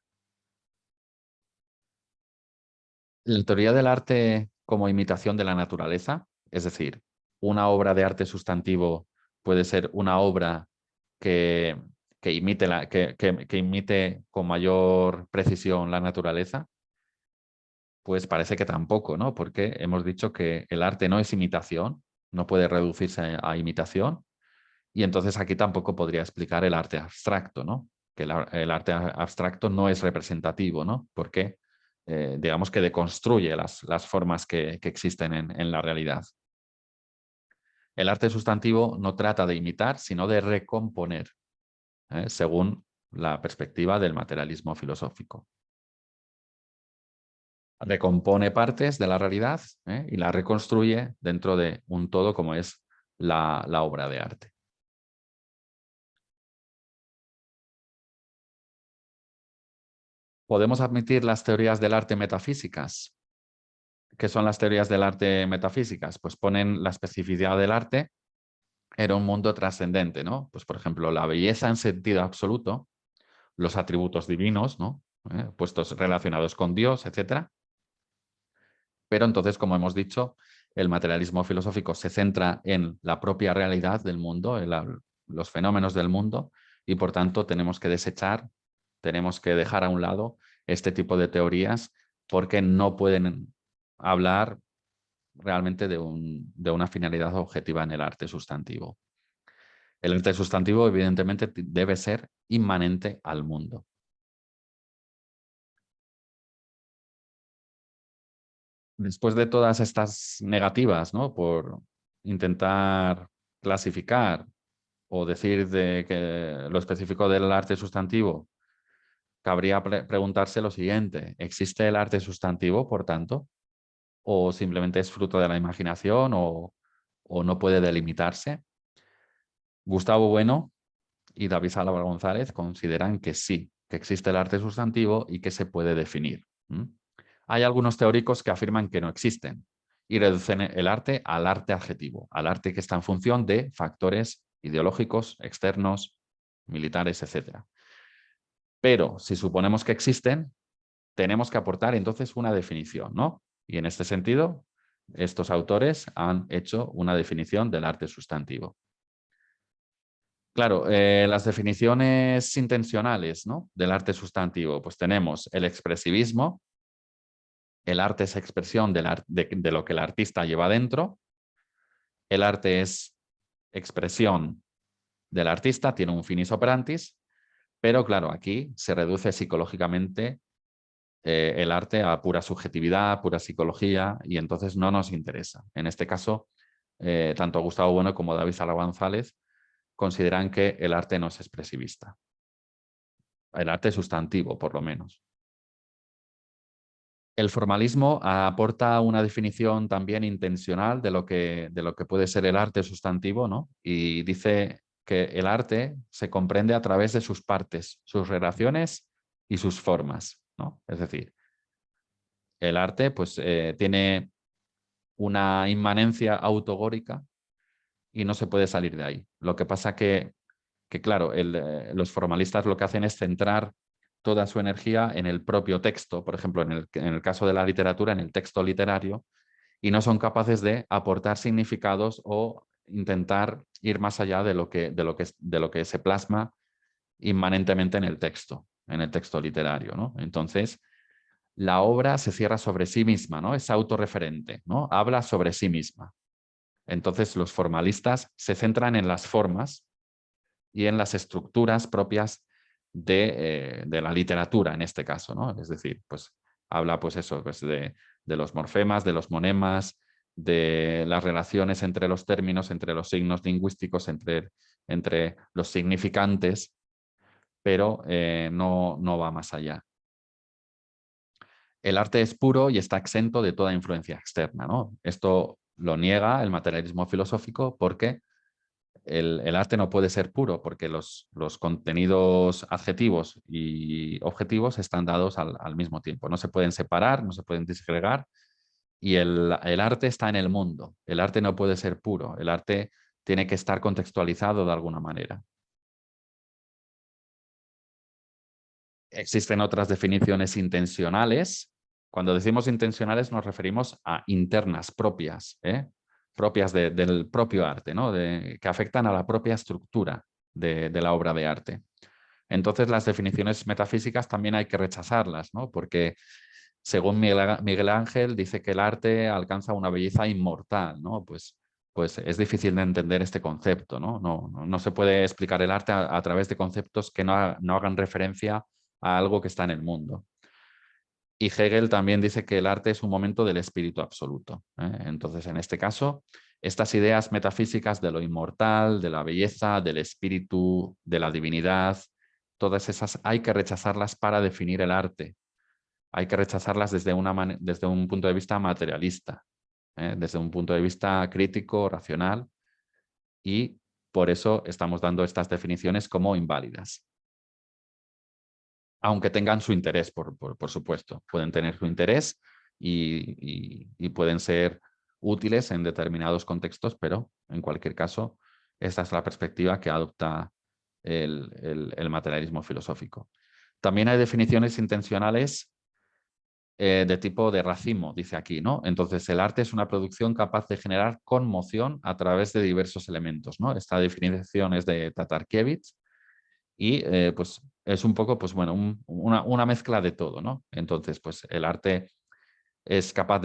La teoría del arte como imitación de la naturaleza, es decir, una obra de arte sustantivo puede ser una obra que, que imite con mayor precisión la naturaleza, pues parece que tampoco, ¿no? Porque hemos dicho que el arte no es imitación, no puede reducirse a imitación, y entonces aquí tampoco podría explicar el arte abstracto, ¿no? Que el arte abstracto no es representativo, ¿no? Porque digamos que deconstruye las formas que existen en la realidad. El arte sustantivo no trata de imitar, sino de recomponer, según la perspectiva del materialismo filosófico. Recompone partes de la realidad y la reconstruye dentro de un todo como es la obra de arte. ¿Podemos admitir las teorías del arte metafísicas? ¿Qué son las teorías del arte metafísicas? Pues ponen la especificidad del arte en un mundo trascendente, ¿no? Pues por ejemplo, la belleza en sentido absoluto, los atributos divinos, ¿no? Puestos relacionados con Dios, etc. Pero entonces, como hemos dicho, el materialismo filosófico se centra en la propia realidad del mundo, en los fenómenos del mundo, y por tanto tenemos que desechar, tenemos que dejar a un lado este tipo de teorías porque no pueden hablar realmente de una finalidad objetiva en el arte sustantivo. El arte sustantivo, evidentemente, debe ser inmanente al mundo. Después de todas estas negativas, ¿no? Por intentar clasificar o decir de que lo específico del arte sustantivo, cabría preguntarse lo siguiente: ¿existe el arte sustantivo, por tanto? ¿O simplemente es fruto de la imaginación o no puede delimitarse? Gustavo Bueno y David Álvaro González consideran que sí, que existe el arte sustantivo y que se puede definir. Hay algunos teóricos que afirman que no existen y reducen el arte al arte adjetivo, al arte que está en función de factores ideológicos, externos, militares, etc. Pero si suponemos que existen, tenemos que aportar entonces una definición, ¿no? Y en este sentido, estos autores han hecho una definición del arte sustantivo. Claro, las definiciones intencionales, ¿no? Del arte sustantivo, pues tenemos el expresivismo. El arte es expresión de lo que el artista lleva dentro. El arte es expresión del artista, tiene un finis operantis, pero claro, aquí se reduce psicológicamente el arte a pura subjetividad, pura psicología, y entonces no nos interesa. En este caso, tanto Gustavo Bueno como David Sala González consideran que el arte no es expresivista. El arte es sustantivo, por lo menos. El formalismo aporta una definición también intencional de lo que puede ser el arte sustantivo, ¿no? Y dice que el arte se comprende a través de sus partes, sus relaciones y sus formas, ¿no? Es decir, el arte pues, tiene una inmanencia autogórica y no se puede salir de ahí. Lo que pasa que claro, los formalistas lo que hacen es centrar toda su energía en el propio texto, por ejemplo, en el caso de la literatura, en el texto literario, y no son capaces de aportar significados o intentar ir más allá de lo que se plasma inmanentemente en el texto literario, ¿no? Entonces, la obra se cierra sobre sí misma, ¿no? Es autorreferente, ¿no? Habla sobre sí misma. Entonces, los formalistas se centran en las formas y en las estructuras propias de la literatura, en este caso, ¿no? Es decir, pues habla pues eso, pues de los morfemas, de los monemas, de las relaciones entre los términos, entre los signos lingüísticos, entre los significantes, pero no va más allá. El arte es puro y está exento de toda influencia externa, ¿no? Esto lo niega el materialismo filosófico porque el arte no puede ser puro, porque los contenidos adjetivos y objetivos están dados al mismo tiempo. No se pueden separar, no se pueden disgregar, y el arte está en el mundo. El arte no puede ser puro, el arte tiene que estar contextualizado de alguna manera. Existen otras definiciones intencionales. Cuando decimos intencionales nos referimos a internas, propias, propias del propio arte, ¿no? Que afectan a la propia estructura de la obra de arte. Entonces las definiciones metafísicas también hay que rechazarlas, ¿no? Porque según Miguel Ángel dice que el arte alcanza una belleza inmortal, ¿no? Pues es difícil de entender este concepto, ¿no? No se puede explicar el arte a través de conceptos que no hagan referencia a algo que está en el mundo. Y Hegel también dice que el arte es un momento del espíritu absoluto, ¿eh? Entonces, en este caso, estas ideas metafísicas de lo inmortal, de la belleza, del espíritu, de la divinidad, todas esas hay que rechazarlas para definir el arte. Hay que rechazarlas desde un punto de vista materialista, desde un punto de vista crítico, racional, y por eso estamos dando estas definiciones como inválidas. Aunque tengan su interés, por supuesto. Pueden tener su interés y pueden ser útiles en determinados contextos, pero en cualquier caso, esta es la perspectiva que adopta el materialismo filosófico. También hay definiciones intencionales de tipo de racimo, dice aquí, ¿no? Entonces, el arte es una producción capaz de generar conmoción a través de diversos elementos, ¿no? Esta definición es de Tatarkiewicz y pues es un poco, pues bueno, una mezcla de todo, ¿no? Entonces, pues el arte es capaz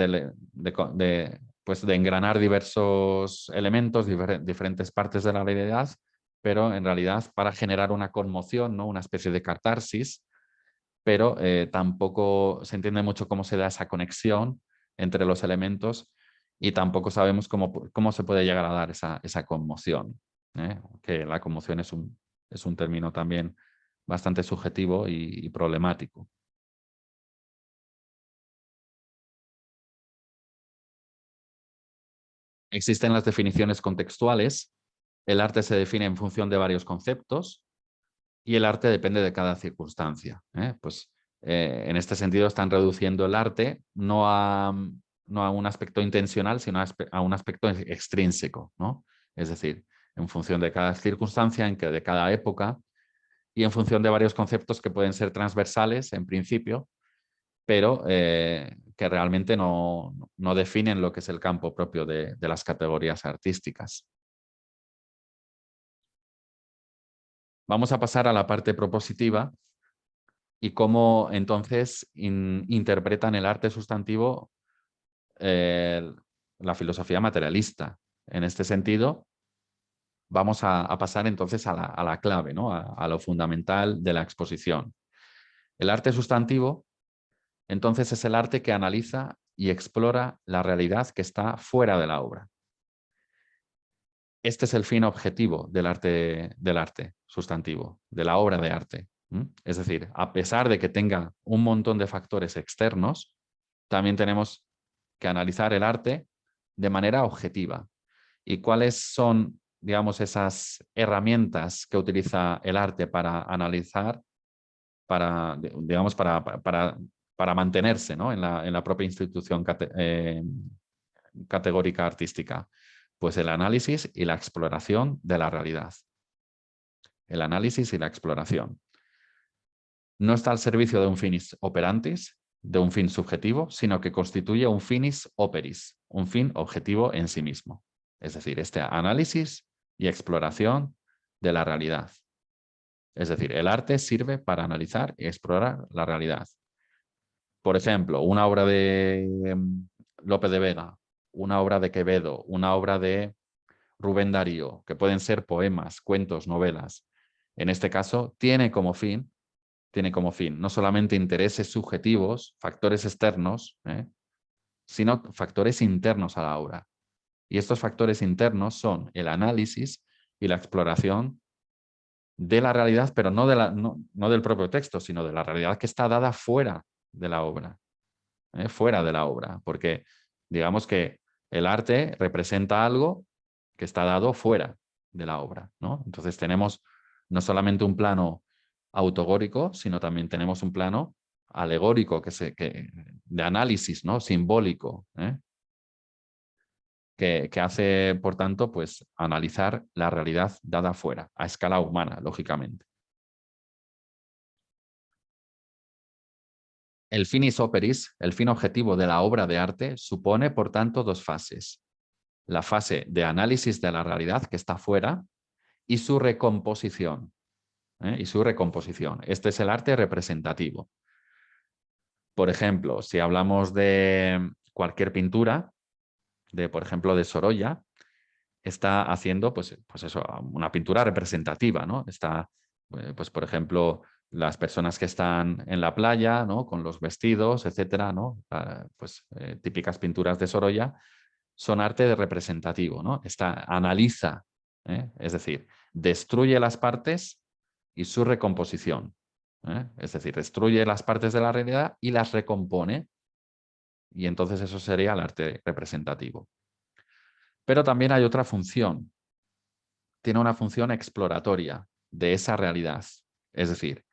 pues, de engranar diversos elementos, diferentes partes de la realidad, pero en realidad para generar una conmoción, ¿no? Una especie de catarsis, pero tampoco se entiende mucho cómo se da esa conexión entre los elementos y tampoco sabemos cómo se puede llegar a dar esa conmoción, que la conmoción es un término también bastante subjetivo y problemático. Existen las definiciones contextuales. El arte se define en función de varios conceptos y el arte depende de cada circunstancia. Pues, en este sentido están reduciendo el arte no a un aspecto intencional, sino a un aspecto extrínseco, ¿no? Es decir, en función de cada circunstancia, de cada época y en función de varios conceptos que pueden ser transversales en principio, pero que realmente no definen lo que es el campo propio de las categorías artísticas. Vamos a pasar a la parte propositiva y cómo entonces interpretan el arte sustantivo la filosofía materialista. En este sentido, vamos a pasar entonces a la clave, ¿no? A lo fundamental de la exposición. El arte sustantivo, entonces, es el arte que analiza y explora la realidad que está fuera de la obra. Este es el fin objetivo del arte sustantivo, de la obra de arte. Es decir, a pesar de que tenga un montón de factores externos, también tenemos que analizar el arte de manera objetiva. ¿Y cuáles son, digamos, esas herramientas que utiliza el arte para analizar, digamos, para mantenerse, ¿no? en la propia institución categórica artística? Pues el análisis y la exploración de la realidad. El análisis y la exploración. No está al servicio de un finis operantis, de un fin subjetivo, sino que constituye un finis operis, un fin objetivo en sí mismo. Es decir, este análisis y exploración de la realidad. Es decir, el arte sirve para analizar y explorar la realidad. Por ejemplo, una obra de Lope de Vega, una obra de Quevedo, una obra de Rubén Darío, que pueden ser poemas, cuentos, novelas. En este caso, tiene como fin no solamente intereses subjetivos, factores externos, sino factores internos a la obra. Y estos factores internos son el análisis y la exploración de la realidad, pero no del propio texto, sino de la realidad que está dada fuera de la obra. Fuera de la obra, porque digamos que el arte representa algo que está dado fuera de la obra, ¿no? Entonces tenemos no solamente un plano autogórico, sino también tenemos un plano alegórico de análisis, ¿no? Simbólico, que hace, por tanto, pues, analizar la realidad dada fuera, a escala humana, lógicamente. El finis operis, el fin objetivo de la obra de arte, supone, por tanto, dos fases. La fase de análisis de la realidad que está fuera y su recomposición. Este es el arte representativo. Por ejemplo, si hablamos de cualquier pintura, por ejemplo, de Sorolla, está haciendo pues eso, una pintura representativa, ¿no? Está, pues, por ejemplo, las personas que están en la playa, ¿no? Con los vestidos, etcétera, ¿no? Típicas pinturas de Sorolla son arte representativo, ¿no? Analiza, es decir, destruye las partes y su recomposición. Es decir, destruye las partes de la realidad y las recompone. Y entonces eso sería el arte representativo. Pero también hay otra función. Tiene una función exploratoria de esa realidad. Es decir,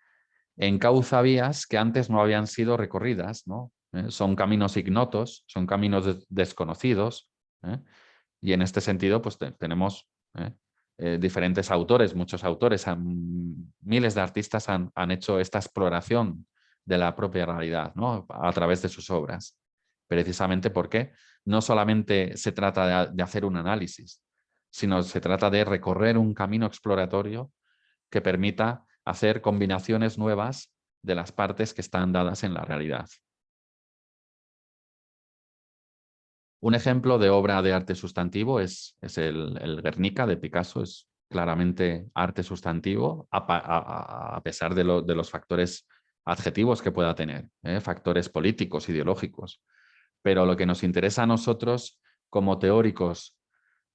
encauza vías que antes no habían sido recorridas, ¿no? Son caminos ignotos, son caminos desconocidos. Y en este sentido, pues tenemos diferentes autores, muchos autores, miles de artistas han hecho esta exploración de la propia realidad, ¿no? A través de sus obras. Precisamente porque no solamente se trata de hacer un análisis, sino se trata de recorrer un camino exploratorio que permita hacer combinaciones nuevas de las partes que están dadas en la realidad. Un ejemplo de obra de arte sustantivo es el Guernica de Picasso, es claramente arte sustantivo a pesar de los factores adjetivos que pueda tener, factores políticos, ideológicos. Pero lo que nos interesa a nosotros como teóricos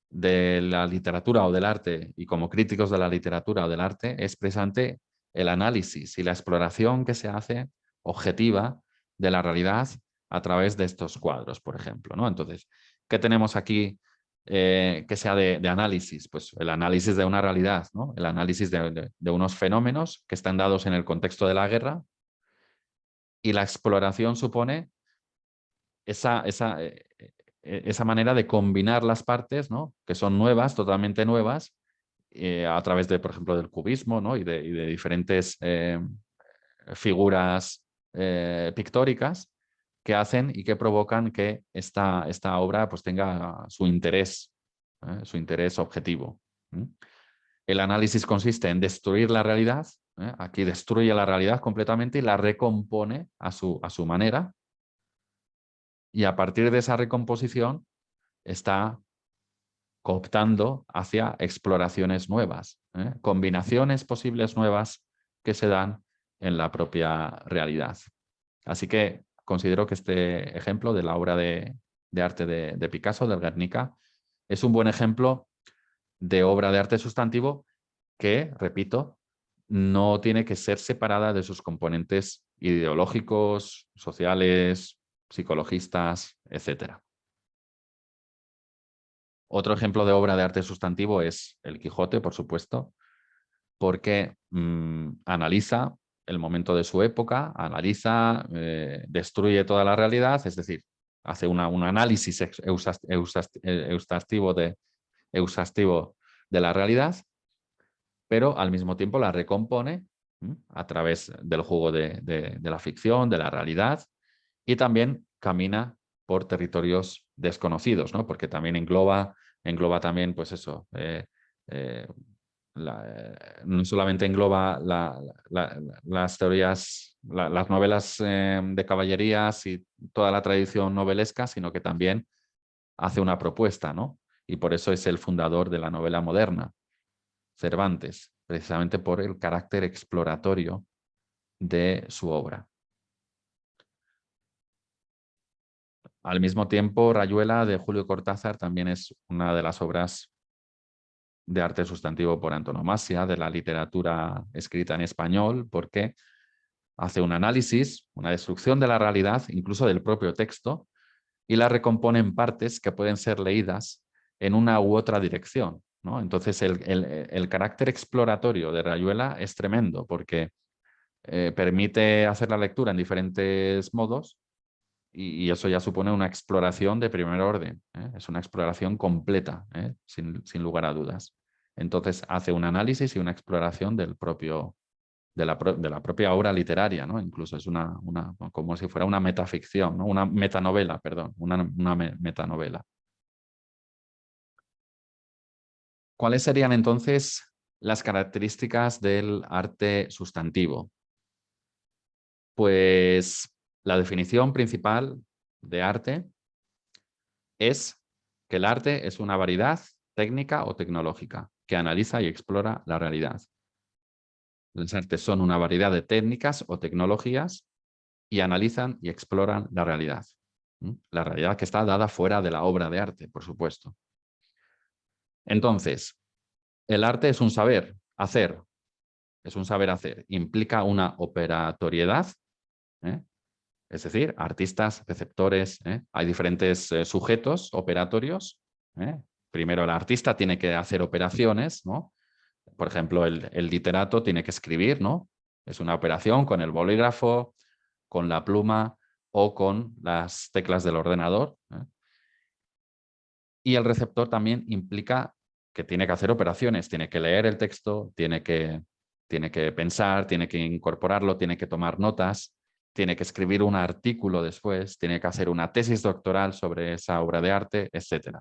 de la literatura o del arte y como críticos de la literatura o del arte es precisamente el análisis y la exploración que se hace objetiva de la realidad a través de estos cuadros, por ejemplo, ¿no? Entonces, ¿qué tenemos aquí que sea de análisis? Pues el análisis de una realidad, ¿no? El análisis de unos fenómenos que están dados en el contexto de la guerra, y la exploración supone esa manera de combinar las partes, ¿no? Que son nuevas, totalmente nuevas, a través de, por ejemplo, del cubismo, ¿no? y de diferentes figuras pictóricas que hacen y que provocan que esta obra pues, tenga su interés objetivo. El análisis consiste en destruir la realidad, aquí destruye la realidad completamente y la recompone a su manera, y a partir de esa recomposición está cooptando hacia exploraciones nuevas, combinaciones posibles nuevas que se dan en la propia realidad. Así que considero que este ejemplo de la obra de arte de Picasso, del Guernica, es un buen ejemplo de obra de arte sustantivo que, repito, no tiene que ser separada de sus componentes ideológicos, sociales, psicologistas, etc. Otro ejemplo de obra de arte sustantivo es El Quijote, por supuesto, porque analiza el momento de su época, analiza, destruye toda la realidad, es decir, hace un análisis exhaustivo de la realidad, pero al mismo tiempo la recompone a través del juego de la ficción, de la realidad, y también camina por territorios desconocidos, ¿no? Porque también engloba engloba también, pues eso, no solamente engloba las teorías, las novelas de caballerías y toda la tradición novelesca, sino que también hace una propuesta, ¿no? Y por eso es el fundador de la novela moderna, Cervantes, precisamente por el carácter exploratorio de su obra. Al mismo tiempo, Rayuela de Julio Cortázar también es una de las obras de arte sustantivo por antonomasia de la literatura escrita en español, porque hace un análisis, una destrucción de la realidad, incluso del propio texto, y la recompone en partes que pueden ser leídas en una u otra dirección, ¿no? Entonces, el carácter exploratorio de Rayuela es tremendo, porque permite hacer la lectura en diferentes modos y eso ya supone una exploración de primer orden, ¿eh? Es una exploración completa, ¿eh? Sin lugar a dudas. Entonces hace un análisis y una exploración del propio, de la propia obra literaria, ¿no? Incluso es como si fuera una metaficción, ¿no? Una metanovela, perdón, una metanovela. ¿Cuáles serían entonces las características del arte sustantivo? Pues la definición principal de arte es que el arte es una variedad técnica o tecnológica que analiza y explora la realidad. Las artes son una variedad de técnicas o tecnologías y analizan y exploran la realidad. La realidad que está dada fuera de la obra de arte, por supuesto. Entonces, el arte es un saber hacer, es un saber hacer. Implica una operatoriedad, ¿eh? Es decir, artistas, receptores, ¿eh? Hay diferentes sujetos operatorios, ¿eh? Primero el artista tiene que hacer operaciones, ¿no? Por ejemplo, el literato tiene que escribir, ¿no? Es una operación con el bolígrafo, con la pluma o con las teclas del ordenador, ¿eh? Y el receptor también implica que tiene que hacer operaciones, tiene que leer el texto, tiene que pensar, tiene que incorporarlo, tiene que tomar notas, tiene que escribir un artículo después, tiene que hacer una tesis doctoral sobre esa obra de arte, etc.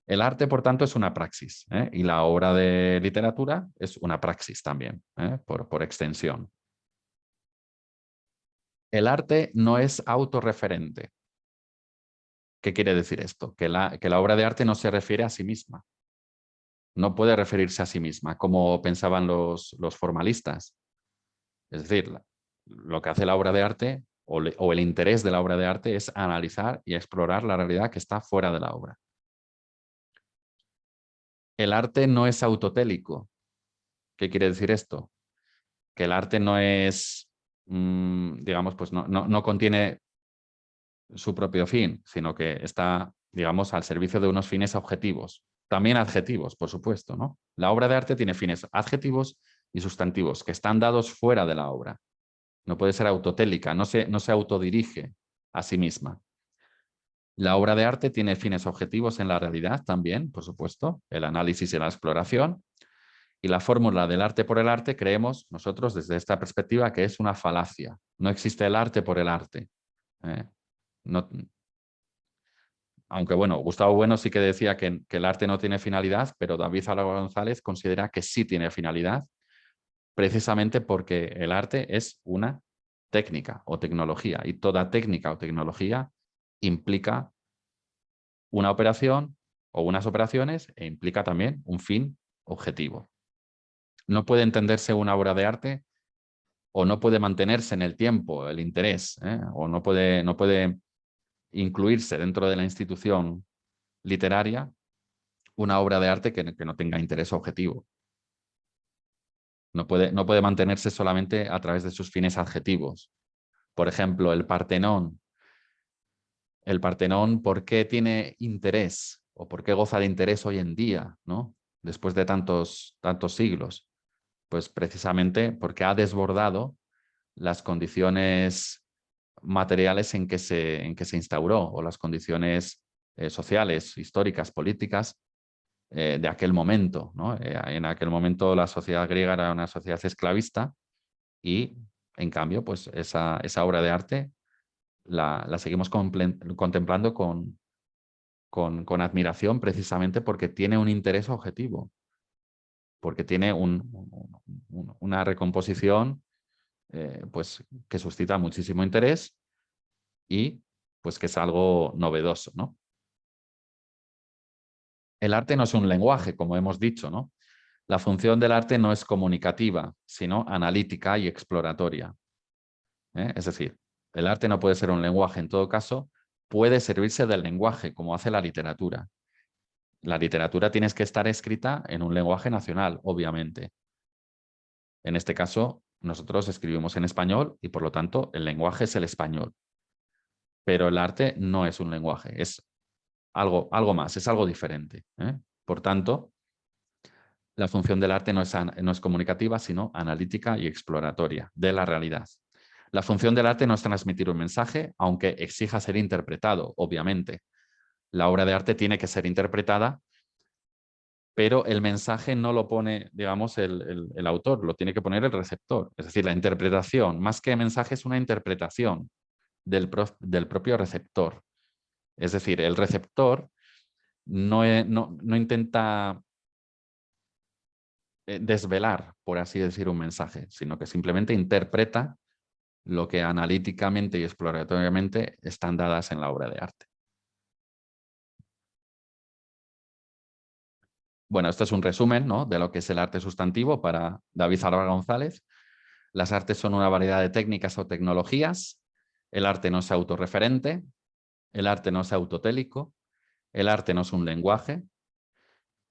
El arte, por tanto, es una praxis, ¿eh? Y la obra de literatura es una praxis también, ¿eh? Por extensión. El arte no es autorreferente. ¿Qué quiere decir esto? Que la obra de arte no se refiere a sí misma. No puede referirse a sí misma, como pensaban los formalistas. Es decir, lo que hace la obra de arte o el interés de la obra de arte es analizar y explorar la realidad que está fuera de la obra. El arte no es autotélico. ¿Qué quiere decir esto? Que el arte no es, digamos, pues no contiene su propio fin, sino que está, digamos, al servicio de unos fines objetivos. También adjetivos, por supuesto, ¿no? La obra de arte tiene fines adjetivos y sustantivos que están dados fuera de la obra. No puede ser autotélica, no se autodirige a sí misma. La obra de arte tiene fines objetivos en la realidad también, por supuesto, el análisis y la exploración. Y la fórmula del arte por el arte creemos nosotros desde esta perspectiva que es una falacia. No existe el arte por el arte. ¿Eh? No, aunque bueno, Gustavo Bueno sí que decía que el arte no tiene finalidad, pero David Álvaro González considera que sí tiene finalidad, precisamente porque el arte es una técnica o tecnología y toda técnica o tecnología implica una operación o unas operaciones e implica también un fin objetivo. No puede entenderse una obra de arte o no puede mantenerse en el tiempo el interés, o no puede incluirse dentro de la institución literaria una obra de arte que no tenga interés objetivo. No puede mantenerse solamente a través de sus fines adjetivos. Por ejemplo, el Partenón. El Partenón, ¿por qué tiene interés o por qué goza de interés hoy en día, ¿no? Después de tantos siglos? Pues precisamente porque ha desbordado las condiciones materiales en que se instauró o las condiciones sociales, históricas, políticas de aquel momento, ¿no? En aquel momento la sociedad griega era una sociedad esclavista y en cambio pues esa obra de arte la seguimos contemplando con admiración precisamente porque tiene un interés objetivo, porque tiene una recomposición pues, que suscita muchísimo interés y pues que es algo novedoso, ¿no? El arte no es un lenguaje, como hemos dicho, ¿no? La función del arte no es comunicativa, sino analítica y exploratoria. Es decir, el arte no puede ser un lenguaje, en todo caso, puede servirse del lenguaje, como hace la literatura. La literatura tiene que estar escrita en un lenguaje nacional, obviamente. En este caso, nosotros escribimos en español y, por lo tanto, el lenguaje es el español. Pero el arte no es un lenguaje, es algo más, es algo diferente. Por tanto, la función del arte no es comunicativa, sino analítica y exploratoria de la realidad. La función del arte no es transmitir un mensaje, aunque exija ser interpretado, obviamente. La obra de arte tiene que ser interpretada, pero el mensaje no lo pone, digamos, el autor, lo tiene que poner el receptor. Es decir, la interpretación, más que mensaje, es una interpretación del propio receptor. Es decir, el receptor no intenta desvelar, por así decir, un mensaje, sino que simplemente interpreta lo que analíticamente y exploratoriamente están dadas en la obra de arte. Bueno, esto es un resumen, ¿no?, de lo que es el arte sustantivo para David Alba González. Las artes son una variedad de técnicas o tecnologías. El arte no es autorreferente, el arte no es autotélico, el arte no es un lenguaje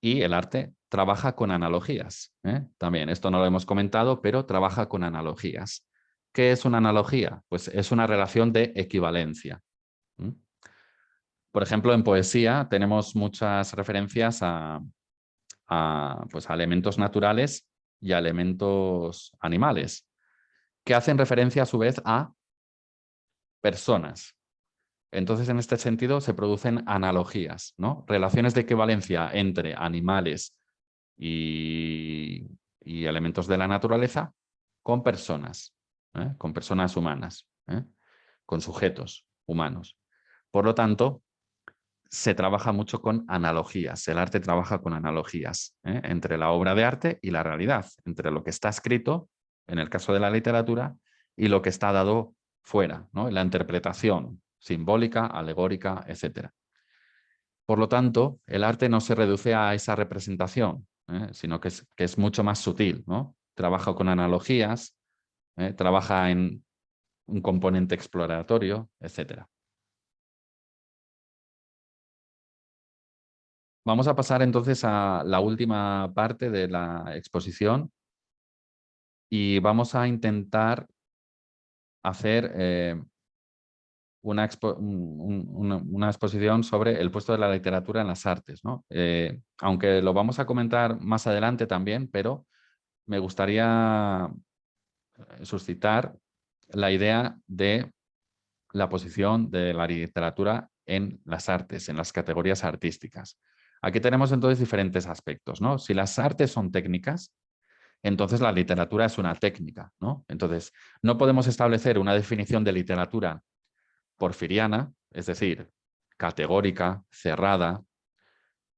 y el arte trabaja con analogías. También, esto no lo hemos comentado, pero trabaja con analogías. ¿Qué es una analogía? Pues es una relación de equivalencia. Por ejemplo, en poesía tenemos muchas referencias pues a elementos naturales y a elementos animales, que hacen referencia a su vez a personas. Entonces, en este sentido, se producen analogías, ¿no? Relaciones de equivalencia entre animales y elementos de la naturaleza con personas humanas, con sujetos humanos. Por lo tanto, se trabaja mucho con analogías. El arte trabaja con analogías entre la obra de arte y la realidad, entre lo que está escrito, en el caso de la literatura, y lo que está dado fuera, ¿no?, la interpretación simbólica, alegórica, etc. Por lo tanto, el arte no se reduce a esa representación, sino que es mucho más sutil, ¿no? Trabaja con analogías, trabaja en un componente exploratorio, etc. Vamos a pasar entonces a la última parte de la exposición y vamos a intentar hacer una exposición sobre el puesto de la literatura en las artes, ¿no? Aunque lo vamos a comentar más adelante también, pero me gustaría suscitar la idea de la posición de la literatura en las artes, en las categorías artísticas. Aquí tenemos entonces diferentes aspectos, ¿no? Si las artes son técnicas, entonces la literatura es una técnica, ¿no? Entonces, no podemos establecer una definición de literatura porfiriana, es decir, categórica, cerrada,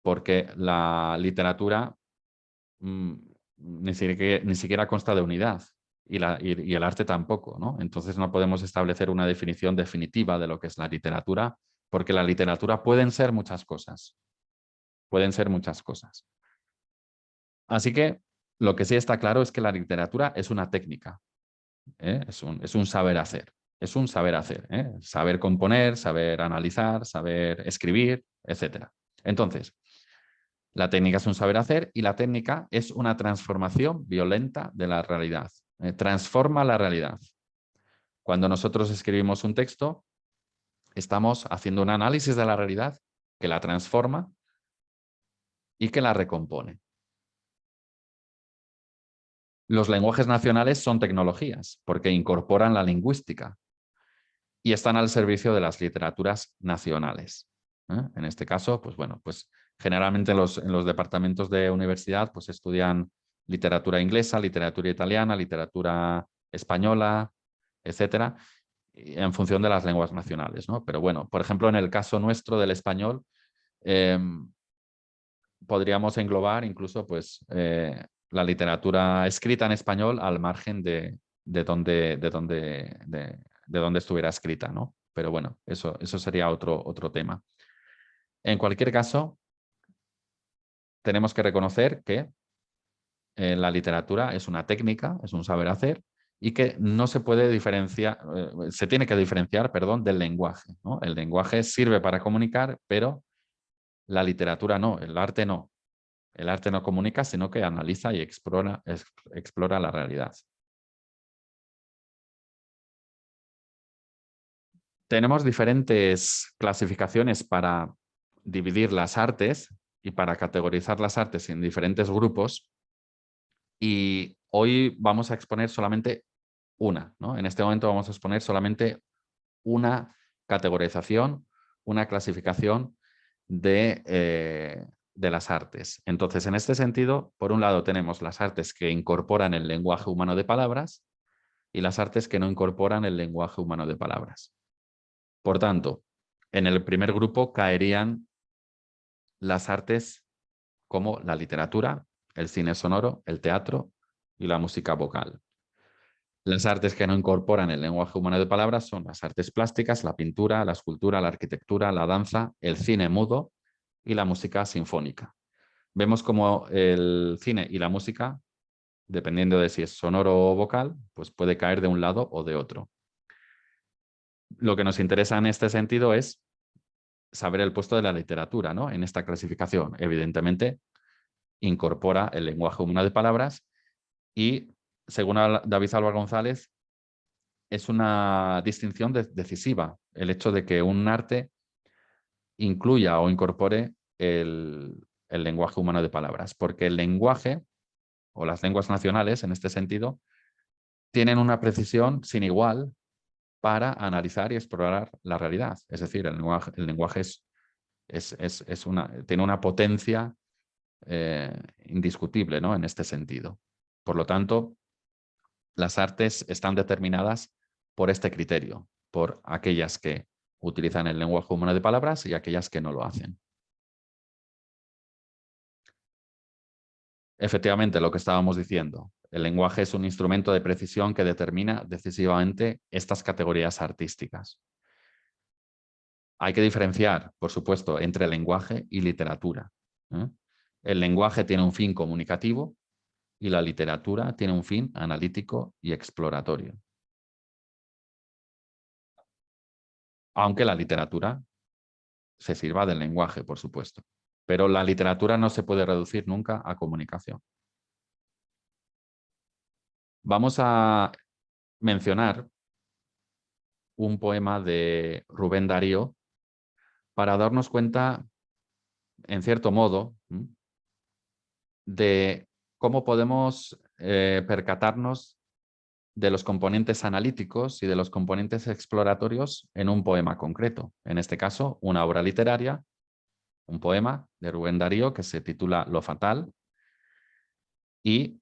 porque la literatura ni siquiera consta de unidad y el arte tampoco, ¿no? Entonces no podemos establecer una definición definitiva de lo que es la literatura, porque la literatura pueden ser muchas cosas. Pueden ser muchas cosas. Así que lo que sí está claro es que la literatura es una técnica, es un saber hacer. Es un saber hacer, saber componer, saber analizar, saber escribir, etc. Entonces, la técnica es un saber hacer y la técnica es una transformación violenta de la realidad. Transforma la realidad. Cuando nosotros escribimos un texto, estamos haciendo un análisis de la realidad que la transforma y que la recompone. Los lenguajes nacionales son tecnologías porque incorporan la lingüística y están al servicio de las literaturas nacionales. En este caso, pues bueno, pues generalmente en los departamentos de universidad pues estudian literatura inglesa, literatura italiana, literatura española, etcétera, en función de las lenguas nacionales, ¿no? Pero bueno, por ejemplo, en el caso nuestro del español, Podríamos englobar incluso pues, la literatura escrita en español al margen de donde estuviera escrita, ¿no? Pero bueno, eso sería otro tema. En cualquier caso, tenemos que reconocer que la literatura es una técnica, es un saber hacer, y que no se puede diferenciar, se tiene que diferenciar, perdón, del lenguaje, ¿no? El lenguaje sirve para comunicar, pero la literatura no, el arte no. El arte no comunica, sino que analiza y explora la realidad. Tenemos diferentes clasificaciones para dividir las artes y para categorizar las artes en diferentes grupos, y hoy vamos a exponer solamente una, ¿no? En este momento vamos a exponer solamente una categorización, una clasificación de las artes. Entonces, en este sentido, por un lado tenemos las artes que incorporan el lenguaje humano de palabras y las artes que no incorporan el lenguaje humano de palabras. Por tanto, en el primer grupo caerían las artes como la literatura, el cine sonoro, el teatro y la música vocal. Las artes que no incorporan el lenguaje humano de palabras son las artes plásticas, la pintura, la escultura, la arquitectura, la danza, el cine mudo y la música sinfónica. Vemos como el cine y la música, dependiendo de si es sonoro o vocal, pues puede caer de un lado o de otro. Lo que nos interesa en este sentido es saber el puesto de la literatura, ¿no? En esta clasificación. Evidentemente, incorpora el lenguaje humano de palabras y, según David Álvaro González, es una distinción decisiva el hecho de que un arte incluya o incorpore el lenguaje humano de palabras, porque el lenguaje, o las lenguas nacionales en este sentido, tienen una precisión sin igual para analizar y explorar la realidad. Es decir, el lenguaje tiene una potencia indiscutible, ¿no? En este sentido. Por lo tanto, las artes están determinadas por este criterio, por aquellas que utilizan el lenguaje humano de palabras y aquellas que no lo hacen. Efectivamente, lo que estábamos diciendo, el lenguaje es un instrumento de precisión que determina decisivamente estas categorías artísticas. Hay que diferenciar, por supuesto, entre lenguaje y literatura, ¿eh? El lenguaje tiene un fin comunicativo y la literatura tiene un fin analítico y exploratorio. Aunque la literatura se sirva del lenguaje, por supuesto. Pero la literatura no se puede reducir nunca a comunicación. Vamos a mencionar un poema de Rubén Darío para darnos cuenta, en cierto modo, de cómo podemos percatarnos de los componentes analíticos y de los componentes exploratorios en un poema concreto. En este caso, una obra literaria, un poema de Rubén Darío que se titula Lo fatal, y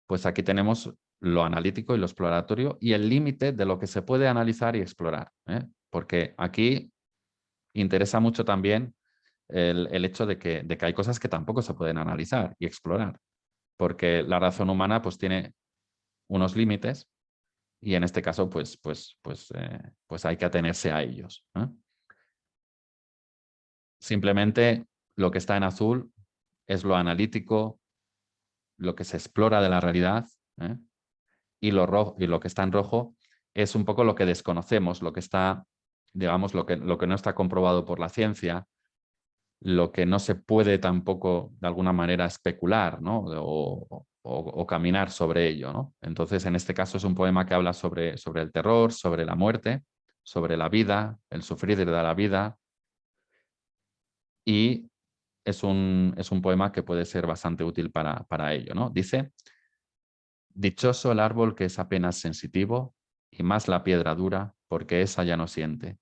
pues aquí tenemos lo analítico y lo exploratorio y el límite de lo que se puede analizar y explorar, ¿eh? Porque aquí interesa mucho también el hecho de que hay cosas que tampoco se pueden analizar y explorar, porque la razón humana pues tiene unos límites y en este caso pues hay que atenerse a ellos, ¿eh? Simplemente lo que está en azul es lo analítico, lo que se explora de la realidad, ¿eh? Y lo que está en rojo es un poco lo que desconocemos, lo que está, digamos, lo que no está comprobado por la ciencia, lo que no se puede tampoco de alguna manera especular, ¿no? O caminar sobre ello, ¿no? Entonces, en este caso es un poema que habla sobre el terror, sobre la muerte, sobre la vida, el sufrir de la vida, y es un poema que puede ser bastante útil para ello, ¿no? Dice: dichoso el árbol que es apenas sensitivo, y más la piedra dura, porque esa ya no siente,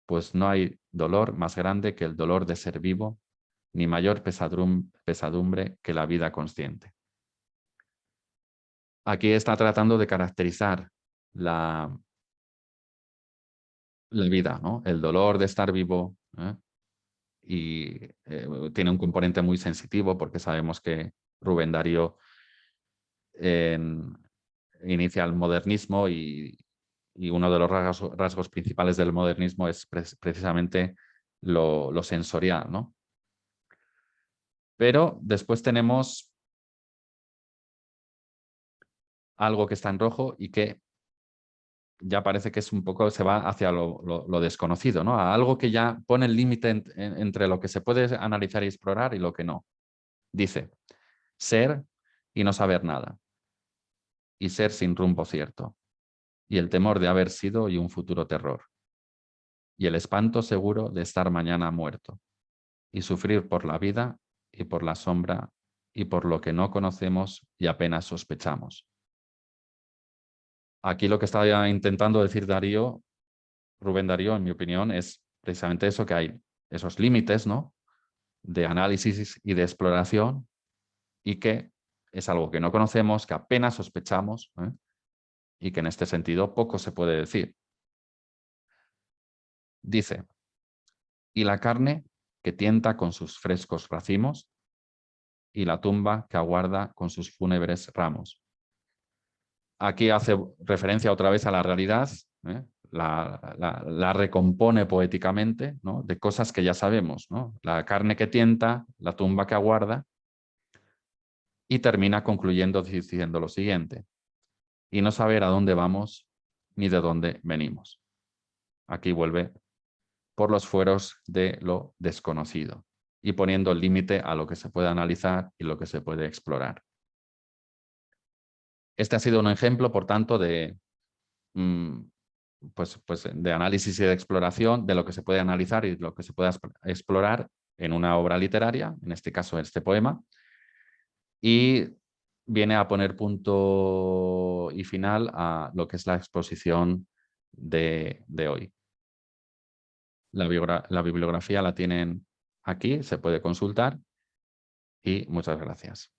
pues no hay dolor más grande que el dolor de ser vivo, ni mayor pesadumbre que la vida consciente. Aquí está tratando de caracterizar la vida, ¿no? El dolor de estar vivo, ¿eh? y tiene un componente muy sensitivo porque sabemos que Rubén Darío inicia el modernismo y uno de los rasgos principales del modernismo es precisamente lo sensorial, ¿no? Pero después tenemos algo que está en rojo y que ya parece que es un poco, se va hacia lo desconocido, ¿no? A algo que ya pone el límite entre lo que se puede analizar y explorar y lo que no. Dice, ser y no saber nada, y ser sin rumbo cierto, y el temor de haber sido y un futuro terror, y el espanto seguro de estar mañana muerto, y sufrir por la vida y por la sombra y por lo que no conocemos y apenas sospechamos. Aquí lo que estaba intentando decir Rubén Darío, en mi opinión, es precisamente eso, que hay esos límites, ¿no?, de análisis y de exploración, y que es algo que no conocemos, que apenas sospechamos, y que en este sentido poco se puede decir. Dice, y la carne que tienta con sus frescos racimos, y la tumba que aguarda con sus fúnebres ramos. Aquí hace referencia otra vez a la realidad, la recompone poéticamente, ¿no?, de cosas que ya sabemos, ¿no? La carne que tienta, la tumba que aguarda, y termina concluyendo diciendo lo siguiente, y no saber a dónde vamos ni de dónde venimos. Aquí vuelve por los fueros de lo desconocido y poniendo el límite a lo que se puede analizar y lo que se puede explorar. Este ha sido un ejemplo, por tanto, de de análisis y de exploración de lo que se puede analizar y lo que se puede explorar en una obra literaria, en este caso este poema, y viene a poner punto y final a lo que es la exposición de hoy. La bibliografía la tienen aquí, se puede consultar, y muchas gracias.